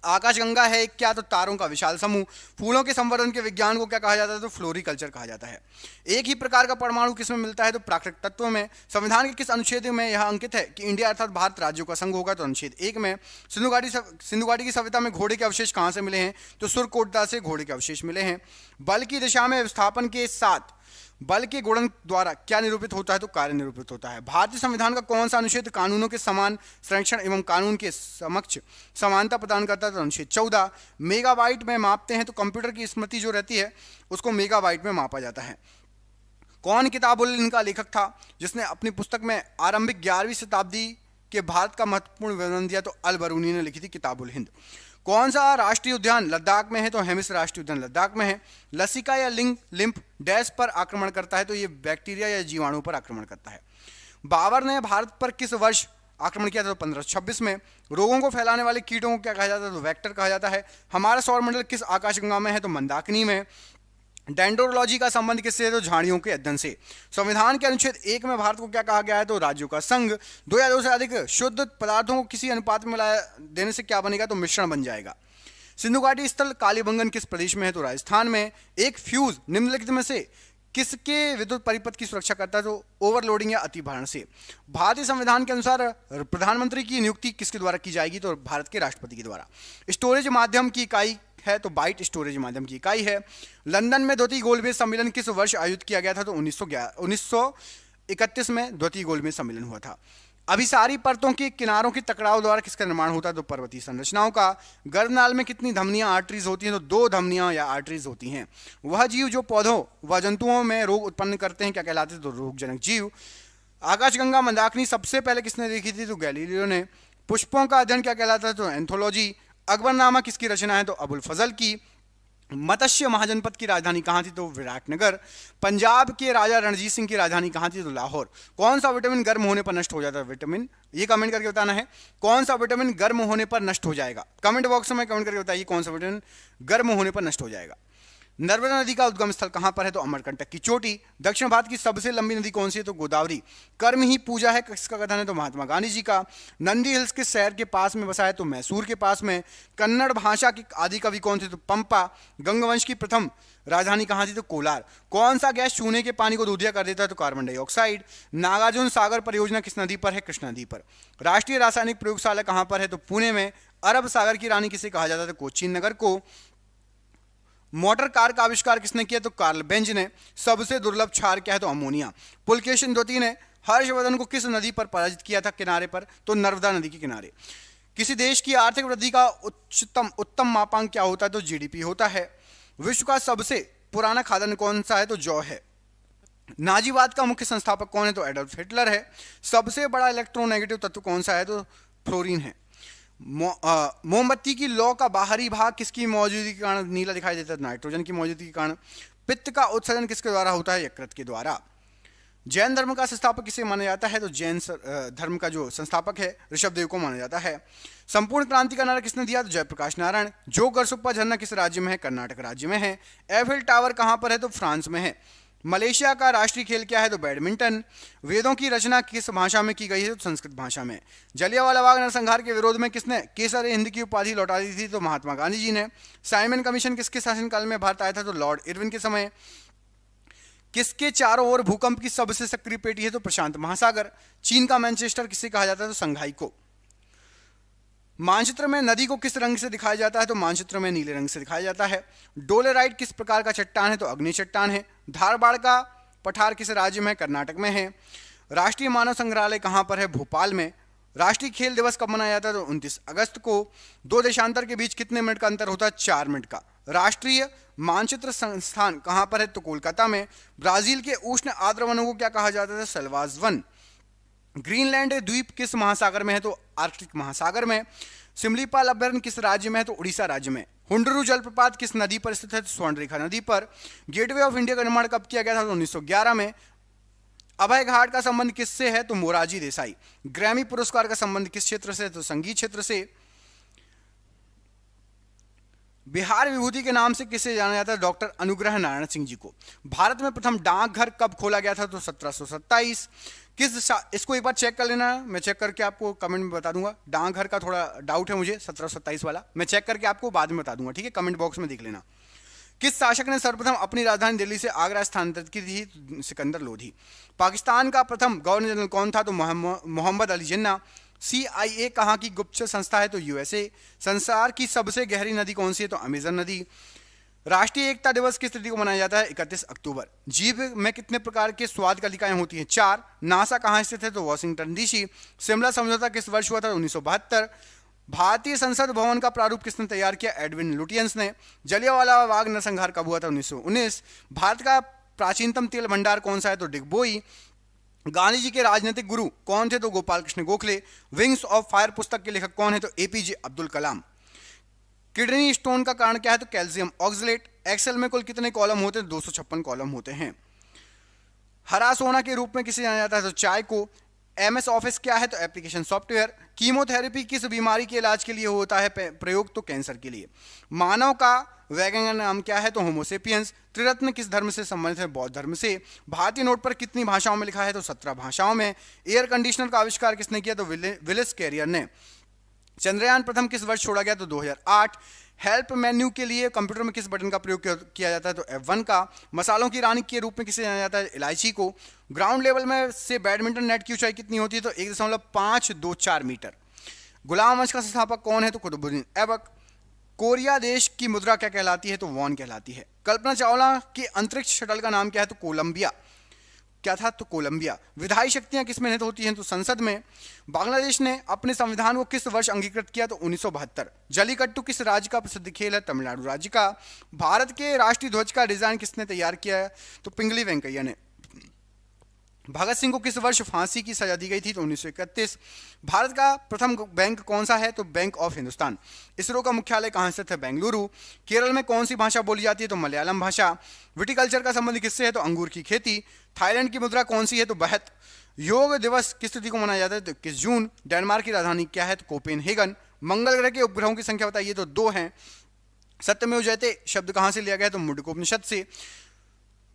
आकाशगंगा है क्या तो तारों का विशाल समूह। फूलों के संवर्धन के विज्ञान को क्या कहा जाता है तो फ्लोरिकल्चर कहा जाता है। एक ही प्रकार का परमाणु किसमें मिलता है तो प्राकृतिक तत्व में। संविधान के किस अनुच्छेद में यह अंकित है कि इंडिया अर्थात भारत राज्यों का संघ होगा तो अनुच्छेद 1 में। सिंधु घाटी की सभ्यता में घोड़े के अवशेष कहाँ से मिले हैं तो सुरकोटदा से घोड़े के अवशेष मिले हैं। बल की दिशा में विस्थापन के साथ बल के गुणन द्वारा क्या निरूपित होता है तो कार्य निरूपित होता है। भारतीय संविधान का कौन सा अनुच्छेद कानूनों के समान संरक्षण एवं कानून के समक्ष समानता प्रदान करता है तो अनुच्छेद 14। मेगाबाइट में मापते हैं तो कंप्यूटर की स्मृति जो रहती है उसको मेगाबाइट में मापा जाता है। कौन किताबुल हिंद का लेखक था जिसने अपनी पुस्तक में आरंभिक 11वीं शताब्दी के भारत का महत्वपूर्ण विवरण दिया तो अल बरूनी ने लिखी थी किताबुल हिंद। कौन सा राष्ट्रीय उद्यान लद्दाख में है तो हेमिस राष्ट्रीय उद्यान लद्दाख में है। लसिका या लिम्फ डैश पर आक्रमण करता है तो ये बैक्टीरिया या जीवाणु पर आक्रमण करता है। बाबर ने भारत पर किस वर्ष आक्रमण किया था तो 1526 में। रोगों को फैलाने वाले कीटों को क्या कहा जाता है तो वेक्टर कहा जाता है। हमारा सौरमंडल किस आकाशगंगा में है तो मंदाकिनी में। डेंड्रोलॉजी का संबंध किससे है तो झाड़ियों के अध्ययन से। संविधान के अनुच्छेद 1 में भारत को क्या कहा गया है तो राज्यों का संघ। 2 या 2 से अधिक शुद्ध पदार्थों को किसी अनुपात में मिला देने से क्या बनेगा तो मिश्रण बन जाएगा। सिंधु घाटी स्थल कालीबंगन किस प्रदेश में है तो राजस्थान में। एक फ्यूज निम्नलिखित में से किसके विद्युत परिपथ की सुरक्षा करता है तो ओवरलोडिंग या अतिभारण से। भारतीय संविधान के अनुसार प्रधानमंत्री की नियुक्ति किसके द्वारा की जाएगी तो भारत के राष्ट्रपति के द्वारा। स्टोरेज माध्यम की इकाई है तो बाइट स्टोरेज माध्यम की इकाई है। लंदन में द्वितीय गोलमेज सम्मेलन किस वर्ष आयोजित किया गया था तो 1931 में द्वितीय गोलमेज सम्मेलन हुआ था। अभिसारी परतों के किनारों के टकराव द्वारा किसका निर्माण होता है तो पर्वतीय संरचनाओं का। गर्भनाल में कितनी धमनियां आर्टरीज होती हैं तो 2 धमनियां या आर्टरीज होती हैं। वह जीव जो पौधों व जंतुओं में रोग उत्पन्न करते हैं क्या कहलाते हैं तो रोगजनक जीव। आकाशगंगा मंदाकिनी सबसे पहले किसने देखी थी तो गैलीलियो ने। पुष्पों का अध्ययन क्या कहलाता है तो एंथोलॉजी। अकबरनामा किसकी रचना है तो अबुल फजल की। मत्स्य महाजनपद की राजधानी कहाँ थी तो विराटनगर। पंजाब के राजा रणजीत सिंह की राजधानी कहाँ थी तो लाहौर। कौन सा विटामिन गर्म होने पर नष्ट हो जाता है विटामिन, ये कमेंट करके बताना है कौन सा विटामिन गर्म होने पर नष्ट हो जाएगा। कमेंट बॉक्स में कमेंट करके बताइए कौन सा विटामिन गर्म होने पर नष्ट हो जाएगा। नर्मदा नदी का उद्गम स्थल कहाँ पर है तो अमरकंटक की चोटी। दक्षिण भारत की सबसे लंबी नदी कौन सी है तो गोदावरी। कर्म ही पूजा है किसका कथन है तो महात्मा गांधी जी का। नंदी हिल्स के शहर के पास में बसा है तो मैसूर के पास में। कन्नड़ भाषा की आदि कवि कौन थे तो पंपा। गंगवंश की प्रथम राजधानी कहाँ थी तो कोलार। कौन सा गैस चूने के पानी को दूधिया कर देता है तो कार्बन डाइऑक्साइड। नागार्जुन सागर परियोजना किस नदी पर है कृष्णा नदी पर। राष्ट्रीय रासायनिक प्रयोगशाला कहाँ पर है तो पुणे में। अरब सागर की रानी किसे कहा जाता है तो कोचीन नगर को। मोटर कार का आविष्कार किसने किया तो कार्ल बेंज ने। सबसे दुर्लभ क्षार क्या है तो अमोनिया। पुलकेशिन द्वितीय ने हर्षवर्धन को किस नदी पर पराजित किया था किनारे पर तो नर्मदा नदी के किनारे। किसी देश की आर्थिक वृद्धि का उत्तम मापांक क्या होता है तो जीडीपी होता है। विश्व का सबसे पुराना खाद्यान्न कौन सा है तो जौ है। नाजीवाद का मुख्य संस्थापक कौन है तो एडोल्फ हिटलर है। सबसे बड़ा इलेक्ट्रोनेगेटिव तत्व कौन सा है तो फ्लोरीन है। मोमबत्ती की लौ का बाहरी भाग किसकी मौजूदगी के कारण नीला दिखाई देता है नाइट्रोजन की मौजूदगी के कारण। पित्त का उत्सर्जन किसके द्वारा होता है यकृत के द्वारा। जैन धर्म का संस्थापक किसे माना जाता है तो जैन धर्म का जो संस्थापक है ऋषभदेव को माना जाता है। संपूर्ण क्रांति का नारा किसने दिया तो जयप्रकाश नारायण। जो गरसुप्पा झरना किस राज्य में है कर्नाटक राज्य में है। एफिल टावर कहाँ पर है तो फ्रांस में है। मलेशिया का राष्ट्रीय खेल क्या है तो बैडमिंटन। वेदों की रचना किस भाषा में की गई है तो संस्कृत भाषा में। जलियांवाला बाग नरसंहार के विरोध में किसने केसर हिंद की उपाधि लौटा दी थी तो महात्मा गांधी जी ने। साइमन कमीशन किसके शासनकाल में भारत आया था तो लॉर्ड इरविन के समय। किसके चारों ओर भूकंप की सबसे सक्रिय पेटी है तो प्रशांत महासागर। चीन का मैनचेस्टर किसे कहा जाता है तो संघाई को। मानचित्र में नदी को किस रंग से दिखाया जाता है तो मानचित्र में नीले रंग से दिखाया जाता है। डोलेराइट किस प्रकार का चट्टान है तो अग्नि चट्टान है। धारवाड़ का पठार किस राज्य में है कर्नाटक में है। राष्ट्रीय मानव संग्रहालय कहाँ पर है भोपाल में। राष्ट्रीय खेल दिवस कब मनाया जाता है तो 29 अगस्त को। 2 देशांतर के बीच कितने मिनट का अंतर होता है 4 मिनट का। राष्ट्रीय मानचित्र संस्थान कहाँ पर है तो कोलकाता में। ब्राजील के उष्ण आर्द्र वनों को क्या कहा जाता है सलवाज वन। ग्रीनलैंड द्वीप किस महासागर में है तो आर्कटिक महासागर में। सिमलीपाल अभयारण्य किस राज्य में है तो उड़ीसा राज्य में। हुंडरू जलप्रपात किस नदी पर स्थित है तो स्वर्णरेखा नदी पर। गेटवे ऑफ इंडिया का निर्माण कब किया गया था तो 1911 में। अभय घाट का संबंध किससे है? तो मोरारजी देसाई। ग्रैमी पुरस्कार का संबंध किस क्षेत्र से? तो संगीत क्षेत्र से। बिहार विभूति के नाम से किसे जाना जाता है? डॉक्टर अनुग्रह नारायण सिंह जी को। भारत में प्रथम डाकघर कब खोला गया था? तो 1727। इसको एक बार चेक कर लेना, मैं चेक करके आपको कमेंट में बता दूंगा। डाकघर का थोड़ा डाउट है मुझे, 1727 वाला मैं चेक करके आपको बाद में बता दूंगा, ठीक है? कमेंट बॉक्स में देख लेना। किस शासक ने सर्वप्रथम अपनी राजधानी दिल्ली से आगरा स्थानांतरित की थी? सिकंदर लोधी। पाकिस्तान का प्रथम गवर्नर जनरल कौन था? तो मोहम्मद अली जिन्ना। CIA कहाँ की गुप्तचर संस्था है? तो USA। संसार की सबसे गहरी नदी कौन सी है? तो अमेजन नदी। राष्ट्रीय एकता दिवस किस तिथि को मनाया जाता है? 31 अक्टूबर। जीभ में कितने प्रकार के स्वाद कलिकाएं होती हैं? 4। नासा कहाँ स्थित है? तो वॉशिंगटन DC। शिमला समझौता किस वर्ष हुआ था? 1972। भारतीय संसद भवन का प्रारूप किसने तैयार किया? एडविन लुटियंस ने। जलियांवाला बाग नरसंहार कब हुआ था? 1919। भारत का प्राचीनतम तेल भंडार कौन सा है? तो डिगबोई। गांधी जी के राजनीतिक गुरु कौन थे? तो Gopal Krishna Gokhale. Wings of fire पुस्तक के लेखक कौन है? तो APJ Abdul Kalam. Kidney stone का कारण क्या है? तो कैल्शियम ऑक्सलेट। एक्सेल में कुल कितने कॉलम होते हैं? 256 कॉलम होते हैं। हरा सोना के रूप में किसे जाना जाता है? तो चाय को। MS ऑफिस क्या है? तो एप्लीकेशन सॉफ्टवेयर। कीमोथेरेपी किस बीमारी के इलाज के लिए होता है प्रयोग? तो कैंसर के लिए। मानव का वैज्ञानिक नाम क्या है? तो होमोसेपियंस। त्रिरत्न किस धर्म से संबंधित है? बौद्ध धर्म से। भारतीय नोट पर कितनी भाषाओं में लिखा है? तो 17 भाषाओं में। एयर कंडीशनर का आविष्कार किसने किया? तो विलिस कैरियर ने। चंद्रयान प्रथम किस वर्ष छोड़ा गया? तो 2008। हेल्प मेन्यू के लिए कंप्यूटर में किस बटन का प्रयोग किया जाता है? तो F1 का। मसालों की रानी के रूप में किसे जाना जाता है? इलायची को। ग्राउंड लेवल में से बैडमिंटन नेट की ऊंचाई कितनी होती है? तो 1.524 मीटर। गुलाम वंश का संस्थापक कौन है? तो कुतुबुद्दीन ऐबक। कोरिया देश की मुद्रा क्या कहलाती है? तो वॉन कहलाती है। कल्पना चावला के अंतरिक्ष शटल का नाम क्या है? तो कोलंबिया। क्या था? तो कोलंबिया। विधायी शक्तियां किस में निहित होती हैं? तो संसद में। बांग्लादेश ने अपने संविधान को किस वर्ष अंगीकृत किया? तो 1972। जलीकट्टू किस राज्य का प्रसिद्ध खेल है? तमिलनाडु राज्य का। भारत के राष्ट्रीय ध्वज का डिजाइन किसने तैयार किया है? तो पिंगली वेंकैया ने। भगत सिंह को किस वर्ष फांसी की सजा दी गई थी? तो 1931। भारत का प्रथम बैंक कौन सा है? तो बैंक ऑफ हिंदुस्तान। इसरो का मुख्यालय कहाँ स्थित है? बेंगलुरु। केरल में कौन सी भाषा बोली जाती है? तो मलयालम भाषा। विटिकल्चर का संबंध किससे है? तो अंगूर की खेती। थाईलैंड की मुद्रा कौन सी है? तो बहत। योग दिवस किस तिथि को मनाया जाता है? तो 21 जून। डेनमार्क की राजधानी क्या है? तो कोपेनहेगन। मंगल ग्रह के उपग्रहों की संख्या बताइए? तो 2 हैं। सत्यमेव जयते शब्द कहाँ से लिया गया है? तो मुंडकोपनिषद से।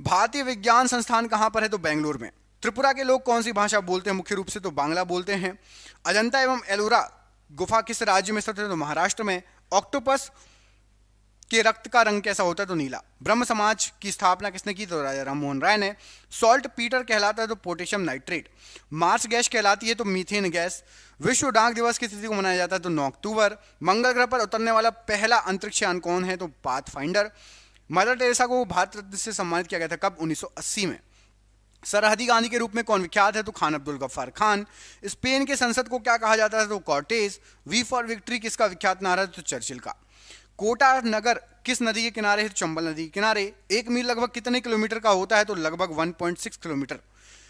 भारतीय विज्ञान संस्थान कहाँ पर है? तो बेंगलुरु में। त्रिपुरा के लोग कौन सी भाषा बोलते हैं मुख्य रूप से? तो बांग्ला बोलते हैं। अजंता एवं एलोरा गुफा किस राज्य में स्थित है? तो महाराष्ट्र में। ऑक्टोपस के रक्त का रंग कैसा होता है? तो नीला। ब्रह्म समाज की स्थापना किसने की? तो राजा राम मोहन राय ने। सॉल्ट पीटर कहलाता है? तो पोटेशियम नाइट्रेट। मार्स गैस कहलाती है? तो मीथेन गैस। विश्व डाक दिवस की तिथि को मनाया जाता है? तो 9 अक्टूबर। मंगल ग्रह पर उतरने वाला पहला अंतरिक्ष यान कौन है? तो पाथफाइंडर। मदर टेरेसा को भारत रत्न से सम्मानित किया गया था कब? 1980 में। सरहदी गांधी के रूप में कौन विख्यात है? तो खान अब्दुल गफ्फार खान। स्पेन के संसद को क्या कहा जाता है? तो कॉर्टेज। वी फॉर विक्ट्री किसका विख्यात नारा है? तो चर्चिल का। कोटा नगर किस नदी के किनारे है? तो चंबल नदी के किनारे। 1 मील लगभग कितने किलोमीटर का होता है? तो लगभग 1.6 किलोमीटर।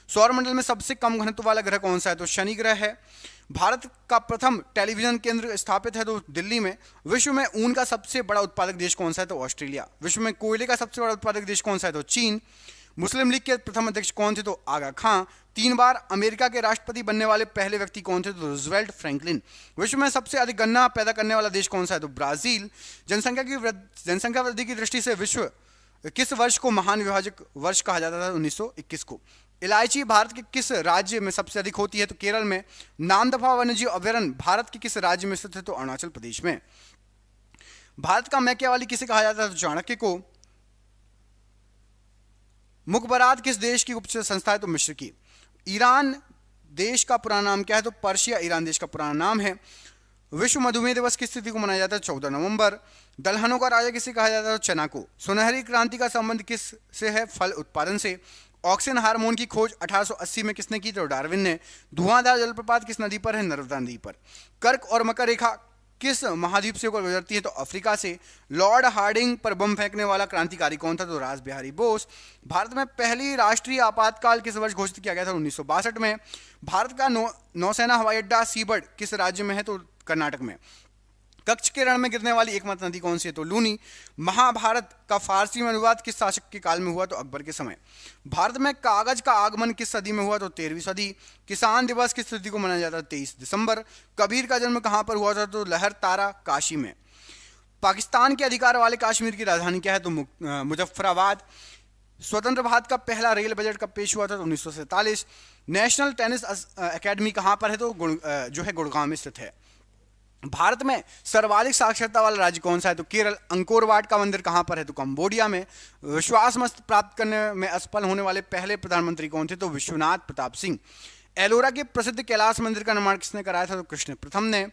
सौरमंडल में सबसे कम घनत्व वाला ग्रह कौन सा है? तो शनि ग्रह है। भारत का प्रथम टेलीविजन केंद्र स्थापित है तो दिल्ली में। विश्व में ऊन का सबसे बड़ा उत्पादक देश कौन सा है? तो ऑस्ट्रेलिया। विश्व में कोयले का सबसे बड़ा उत्पादक देश कौन सा है? तो चीन। मुस्लिम लीग के प्रथम अध्यक्ष कौन थे? तो आगा खां। 3 बार अमेरिका के राष्ट्रपति बनने वाले पहले व्यक्ति कौन थे? तो रूजवेल्ट फ्रैंकलिन। विश्व में सबसे अधिक गन्ना पैदा करने वाला देश कौन सा है? तो ब्राजील। जनसंख्या वृद्धि की दृष्टि से विश्व किस वर्ष को महान विभाजक वर्ष कहा जाता था? 1921 को। इलायची भारत के किस राज्य में सबसे अधिक होती है? तो केरल में। नामदफा वन्यजीव अभयारण्य भारत के किस राज्य में स्थित है? तो अरुणाचल प्रदेश में। भारत का मैकियावाली किसे कहा जाता है? तो चाणक्य को। मुखबरात किस देश की गुप्तचर संस्था है? तो मिस्र की। ईरान देश का पुराना नाम क्या है? तो पर्शिया ईरान देश का पुराना नाम है। विश्व मधुमेह दिवस किस तिथि को मनाया जाता है? 14 नवंबर। दलहनों का राजा किसे कहा जाता है? तो चना को। सुनहरी क्रांति का संबंध किस से है? फल उत्पादन से। ऑक्सीजन हार्मोन की खोज 1880 में किसने की? तो डार्विन ने। धुआंधार जलप्रपात किस नदी पर है? नर्मदा नदी पर। कर्क और मकर रेखा किस महाद्वीप से होकर गुजरती है? तो अफ्रीका से। लॉर्ड हार्डिंग पर बम फेंकने वाला क्रांतिकारी कौन था? तो रास बिहारी बोस। भारत में पहली राष्ट्रीय आपातकाल किस वर्ष घोषित किया गया था? 1962 में। भारत का नौसेना हवाई अड्डा सीबर्ड किस राज्य में है? तो कर्नाटक में। कच्छ के रण में गिरने वाली एकमात्र नदी कौन सी है? तो लूनी। महाभारत का फारसी में अनुवाद किस शासक के काल में हुआ? तो अकबर के समय। भारत में कागज का आगमन किस सदी में हुआ? तो 13वीं सदी। किसान दिवस किस तिथि को मनाया जाता है? 23 दिसंबर। कबीर का जन्म कहां पर हुआ था? तो लहर तारा, काशी में। पाकिस्तान के अधिकार वाले कश्मीर की राजधानी क्या है? तो मुजफ्फराबाद। स्वतंत्र भारत का पहला रेल बजट कब पेश हुआ था? तो 1947। नेशनल टेनिस एकेडमी कहां पर है? तो जो है गुड़गांव में स्थित है। भारत में सर्वाधिक साक्षरता वाला राज्य कौन सा है? तो केरल। अंकोर वाट का मंदिर कहां पर है? तो कंबोडिया में। विश्वास मत प्राप्त करने में असफल होने वाले पहले प्रधानमंत्री कौन थे? तो विश्वनाथ प्रताप सिंह। एलोरा के प्रसिद्ध कैलाश मंदिर का निर्माण किसने कराया था? तो कृष्ण प्रथम ने।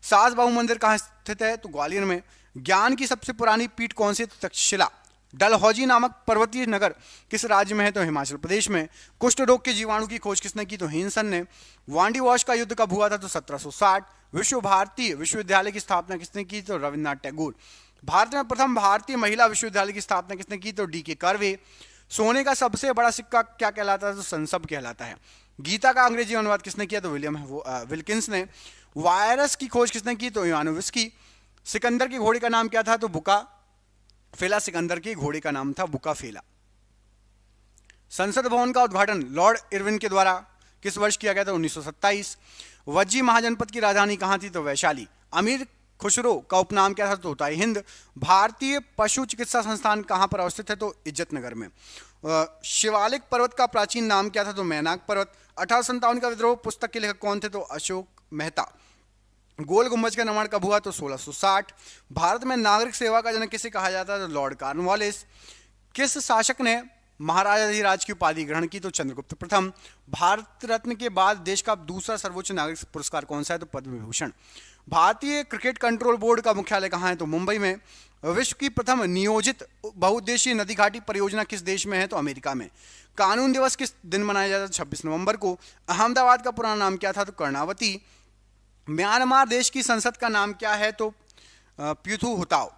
सास बाहू मंदिर कहां स्थित है? तो ग्वालियर में। ज्ञान की सबसे पुरानी पीठ कौन सी है? तो तक्षशिला। डलहौजी नामक पर्वतीय नगर किस राज्य में है? तो हिमाचल प्रदेश में। कुष्ठ रोग के जीवाणु की खोज किसने की? तो हेनसन ने। वांडी वॉश का युद्ध कब हुआ था? तो 1760। विश्व भारती विश्वविद्यालय की स्थापना किसने की? तो रविन्द्रनाथ टैगोर। भारत में प्रथम भारतीय महिला विश्वविद्यालय की स्थापना किसने की? तो डी के कर्वे। सोने का सबसे बड़ा सिक्का क्या कहलाता है? तो संसब कहलाता है। गीता का अंग्रेजी अनुवाद किसने किया? तो विल्किंस ने। वायरस की खोज किसने की? तो इवानोविस्की। सिकंदर के घोड़े का नाम क्या था? तो बुका फेला। सिकंदर के घोड़े का नाम था बुका फेला। संसद भवन का उद्घाटन लॉर्ड इरविन के द्वारा किस वर्ष किया गया था? 1927। वज्जी महाजनपद की राजधानी कहां थी? तो वैशाली। अमीर खुसरो का उपनाम क्या था? तो तोताई हिंद। भारतीय पशु चिकित्सा संस्थान कहां पर अवस्थित है? तो इज्जतनगर में। शिवालिक पर्वत का प्राचीन नाम क्या था? तो मैनाक पर्वत। 1857 का विद्रोह पुस्तक के लेखक कौन थे? तो अशोक मेहता। गोल गुंबज का निर्माण कब हुआ? तो 1660। भारत में नागरिक सेवा का जनक किसे कहा जाता है? तो लॉर्ड कॉर्नवालिस। किस शासक ने महाराजाधिराज की उपाधि ग्रहण की? तो चंद्रगुप्त प्रथम। भारत रत्न के बाद देश का दूसरा सर्वोच्च नागरिक पुरस्कार कौन सा है? तो पद्म विभूषण। भारतीय क्रिकेट कंट्रोल बोर्ड का मुख्यालय कहाँ है? तो मुंबई में। विश्व की प्रथम नियोजित बहुउद्देशीय नदी घाटी परियोजना किस देश में है? तो अमेरिका में। कानून दिवस किस दिन मनाया जाता है? 26 नवंबर को। अहमदाबाद का पुराना नाम क्या था? तो कर्णावती। म्यांमार देश की संसद का नाम क्या है? तो प्यूथू हुताओ।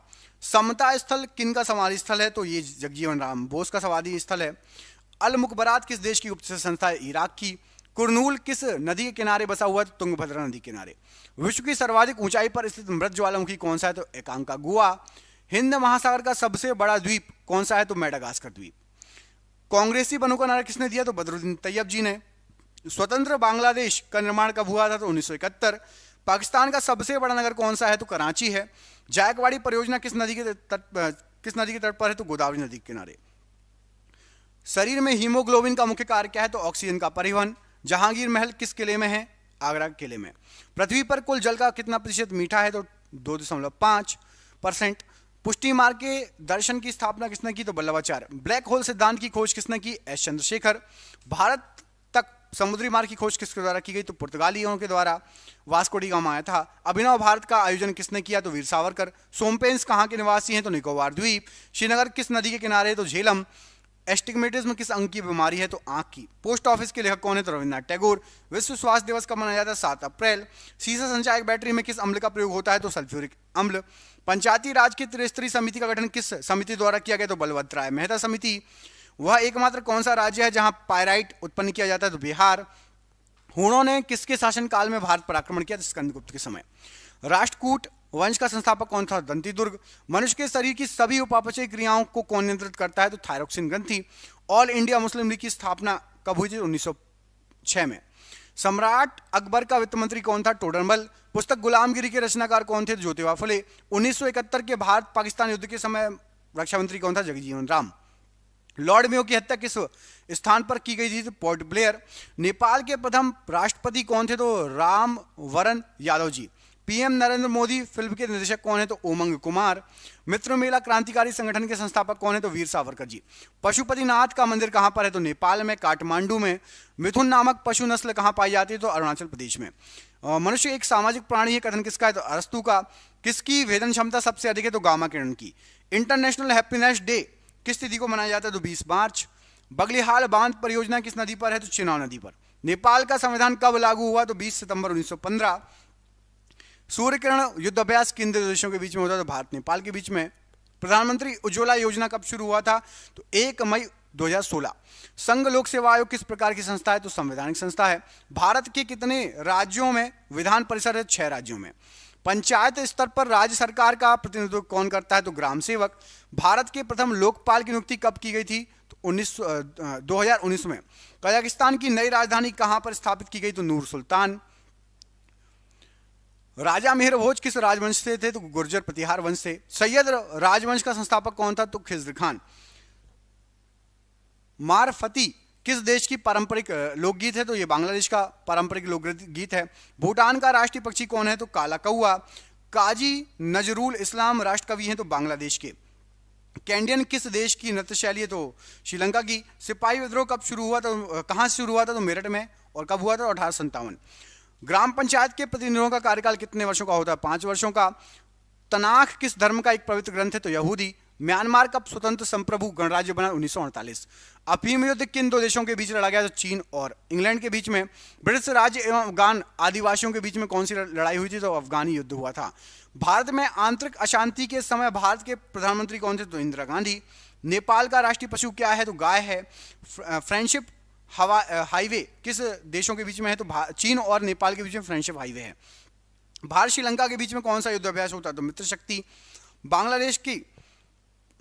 समता स्थल किन का समाधि स्थल है? तो ये जगजीवन राम बोस का समाधि स्थल है। अल मुकबरात किस देश की गुप्त संस्था है? इराक की। कुरनूल किस नदी के किनारे बसा हुआ है? तो तुंगभद्रा नदी किनारे। विश्व की सर्वाधिक ऊंचाई पर स्थित मृत ज्वालामुखी कौन सा है? तो एकांका गुआ। हिंद महासागर का सबसे बड़ा द्वीप कौन सा है? तो मेडागास्कर द्वीप। कांग्रेसी बनों का नारा किसने दिया? तो बदरुद्दीन तैयब जी ने। स्वतंत्र बांग्लादेश का निर्माण कब हुआ था? तो 1971। पाकिस्तान का सबसे बड़ा नगर कौन सा है? तो कराची है। जायकवाड़ी परियोजना किस नदी के तट पर है? तो गोदावरी नदी के किनारे। शरीर में हीमोग्लोबिन का मुख्य कार्य क्या है? तो ऑक्सीजन का परिवहन। जहांगीर महल किस किले में है? आगरा किले में। पृथ्वी पर कुल जल का कितना प्रतिशत मीठा है? तो 2.5%। पुष्टि मार्ग के दर्शन की स्थापना किसने की? तो वल्लभाचार्य। ब्लैक होल सिद्धांत की खोज किसने की? एस चंद्रशेखर। भारत तक समुद्री मार्ग की खोज किसके द्वारा की गई? तो पुर्तगालियों के द्वारा। वास्को डी गामा आया था। अभिनव भारत का आयोजन किसने किया? तो वीर सावरकर। सोमपेंस कहाँ के निवासी हैं? तो निकोबार द्वीप। श्रीनगर किस नदी के किनारे है? तो झेलम। एस्टिग्मेटिज्म किस अंग की बीमारी है? तो आंख की। पोस्ट ऑफिस के लेखक कौन है? तो रविन्द्रनाथ टैगोर। विश्व स्वास्थ्य दिवस कब मनाया जाता है? 7 अप्रैल। सीसा संचायक बैटरी में किस अम्ल का प्रयोग होता है? तो सल्फ्यूरिक अम्ल। पंचायती राज की त्रिस्तरीय समिति का गठन किस समिति द्वारा किया गया? तो बलवंत राय मेहता समिति। वह एकमात्र कौन सा राज्य है जहां पायराइट उत्पन्न किया जाता है? तो बिहार। हूणों ने किसके शासनकाल में भारत पर आक्रमण किया? स्कंदगुप्त के समय। राष्ट्रकूट वंश का संस्थापक कौन था? दंतीदुर्ग। मनुष्य के शरीर की सभी उपापचय क्रियाओं को कौन नियंत्रित करता है? तो थायरोक्सिन ग्रंथि। ऑल इंडिया मुस्लिम लीग की स्थापना कब हुई थी? 1906 में। सम्राट अकबर का वित्त मंत्री कौन था? टोडरमल। पुस्तक गुलामगिरी के रचनाकार कौन थे? ज्योतिबा फुले। 1971 के भारत पाकिस्तान युद्ध के समय रक्षा मंत्री कौन था? जगजीवन राम। लॉर्ड मेयो की हत्या किस स्थान पर की गई थी? तो पोर्ट ब्लेयर। नेपाल के प्रथम राष्ट्रपति कौन थे? तो राम वरण यादव जी। पीएम नरेंद्र मोदी फिल्म के निर्देशक कौन है? तो उमंग कुमार। मित्र मेला क्रांतिकारी संगठन के संस्थापक कौन है? तो वीर सावरकर जी। पशुपतिनाथ का मंदिर कहां पर है? तो नेपाल में, काठमांडू में। मिथुन नामक पशु नस्ल कहां पाई जाती है? तो अरुणाचल प्रदेश में। मनुष्य एक सामाजिक प्राणी है, कथन किसका है? तो अरस्तु का। किसकी वेदन क्षमता सबसे अधिक है? तो गामा किरण की। इंटरनेशनल हैप्पीनेस डे किस तिथि को मनाया जाता है? तो 20 मार्च। बगलिहाल बांध परियोजना किस नदी पर है? तो चिनाब नदी पर। नेपाल का संविधान कब लागू हुआ? तो 20 सितंबर 1915। सूर्य किरण युद्ध अभ्यास किन दो देशों के बीच में होता है? तो भारत नेपाल के बीच में। प्रधानमंत्री उज्ज्वला योजना कब शुरू हुआ था? तो 1 मई 2016। संघ लोक सेवा आयोग किस प्रकार की संस्था है? तो संवैधानिक संस्था है। भारत के कितने राज्यों में विधान परिषद है? 6 राज्यों में। पंचायत स्तर पर राज्य सरकार का प्रतिनिधित्व कौन करता है? तो ग्राम सेवक। भारत के प्रथम लोकपाल की नियुक्ति कब की गई थी? तो 2019 में। कजाकिस्तान की नई राजधानी कहां पर स्थापित की गई? तो नूर सुल्तान। राजा मेहर भोज किस राजवंश से थे? तो गुर्जर प्रतिहार वंश से। सैयद राजवंश का संस्थापक कौन था? तो खिज़्र खान। मारफती किस देश की पारंपरिक लोकगीत है? तो ये बांग्लादेश का पारंपरिक लोकगीत है। भूटान का राष्ट्रीय पक्षी कौन है? तो काला कौआ। काजी नजरुल इस्लाम राष्ट्र कवि हैं तो बांग्लादेश के। कैंडियन किस देश की नृत्य शैली है? तो श्रीलंका की। सिपाही विद्रोह कब शुरू हुआ? तो कहां से शुरू हुआ था? तो मेरठ में। और कब हुआ था? 1857। ग्राम पंचायत के प्रतिनिधियों का कार्यकाल कितने वर्षों का होता है? 5 वर्षों का। तनाख किस धर्म का एक पवित्र ग्रंथ है? तो यहूदी। म्यांमार कब स्वतंत्र संप्रभु गणराज्य बना? 1948। अफीम युद्ध किन दो देशों के बीच लड़ा गया? तो चीन और इंग्लैंड के बीच में। ब्रिटिश राज्य एवं अफगान आदिवासियों के बीच में कौन सी लड़ाई हुई थी? तो अफगानी युद्ध हुआ था। भारत में आंतरिक अशांति के समय भारत के प्रधानमंत्री कौन थे? तो इंदिरा गांधी। नेपाल का राष्ट्रीय पशु क्या है? तो गाय है। फ्रेंडशिप हाईवे किस देशों के बीच में है? तो चीन और नेपाल के बीच में फ्रेंडशिप हाईवे है। भारत श्रीलंका के बीच में कौन सा युद्ध अभ्यास होता है? तो मित्र शक्ति। बांग्लादेश की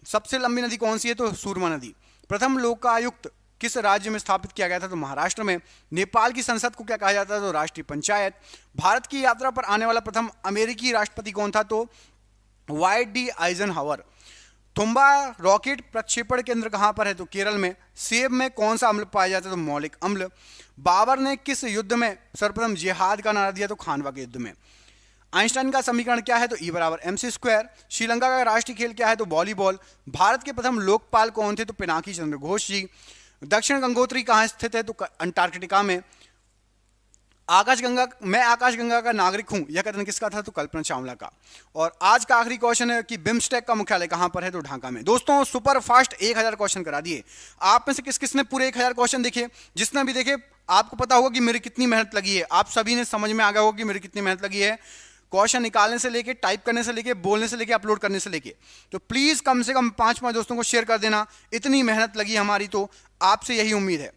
सबसे लंबी नदी कौन सी है? तो सूरमा नदी। प्रथम लोकायुक्त किस राज्य में स्थापित किया गया था? तो महाराष्ट्र में। नेपाल की संसद को क्या कहा जाता है? तो राष्ट्रीय पंचायत। भारत की यात्रा पर आने वाला प्रथम अमेरिकी राष्ट्रपति कौन था? तो वाइट डी आइजनहावर। तुम्बा रॉकेट प्रक्षेपण केंद्र कहां पर है? तो केरल में। सेब में कौन सा अम्ल पाया जाता है? तो मौलिक अम्ल। बाबर ने किस युद्ध में सर्वप्रथम जिहाद का नारा दिया? तो खानवा के युद्ध में। आइंस्टाइन का समीकरण क्या है? तो E = mc²। श्रीलंका का राष्ट्रीय खेल क्या है? तो वॉलीबॉल। भारत के प्रथम लोकपाल कौन थे? तो पिनाकी चंद्र घोष जी। दक्षिण गंगोत्री कहाँ स्थित है? तो अंटार्कटिका में। मैं आकाशगंगा का नागरिक हूं, यह कथन किसका था? तो कल्पना चावला का। और आज का आखिरी क्वेश्चन है कि बिम्स्टेक का मुख्यालय कहां पर है? तो ढाका में। दोस्तों सुपर फास्ट 1000 क्वेश्चन करा दिए। आप में से किस किसने पूरे 1000 क्वेश्चन देखे? जिसने भी देखे आपको पता होगा कि मेरी कितनी मेहनत लगी है। आप सभी ने समझ में आ गया होगा कि मेरी कितनी मेहनत लगी है, क्वेश्चन निकालने से लेके, टाइप करने से लेके, बोलने से लेके, अपलोड करने से लेके। तो प्लीज कम से कम 5 दोस्तों को शेयर कर देना। इतनी मेहनत लगी हमारी, तो आपसे यही उम्मीद है।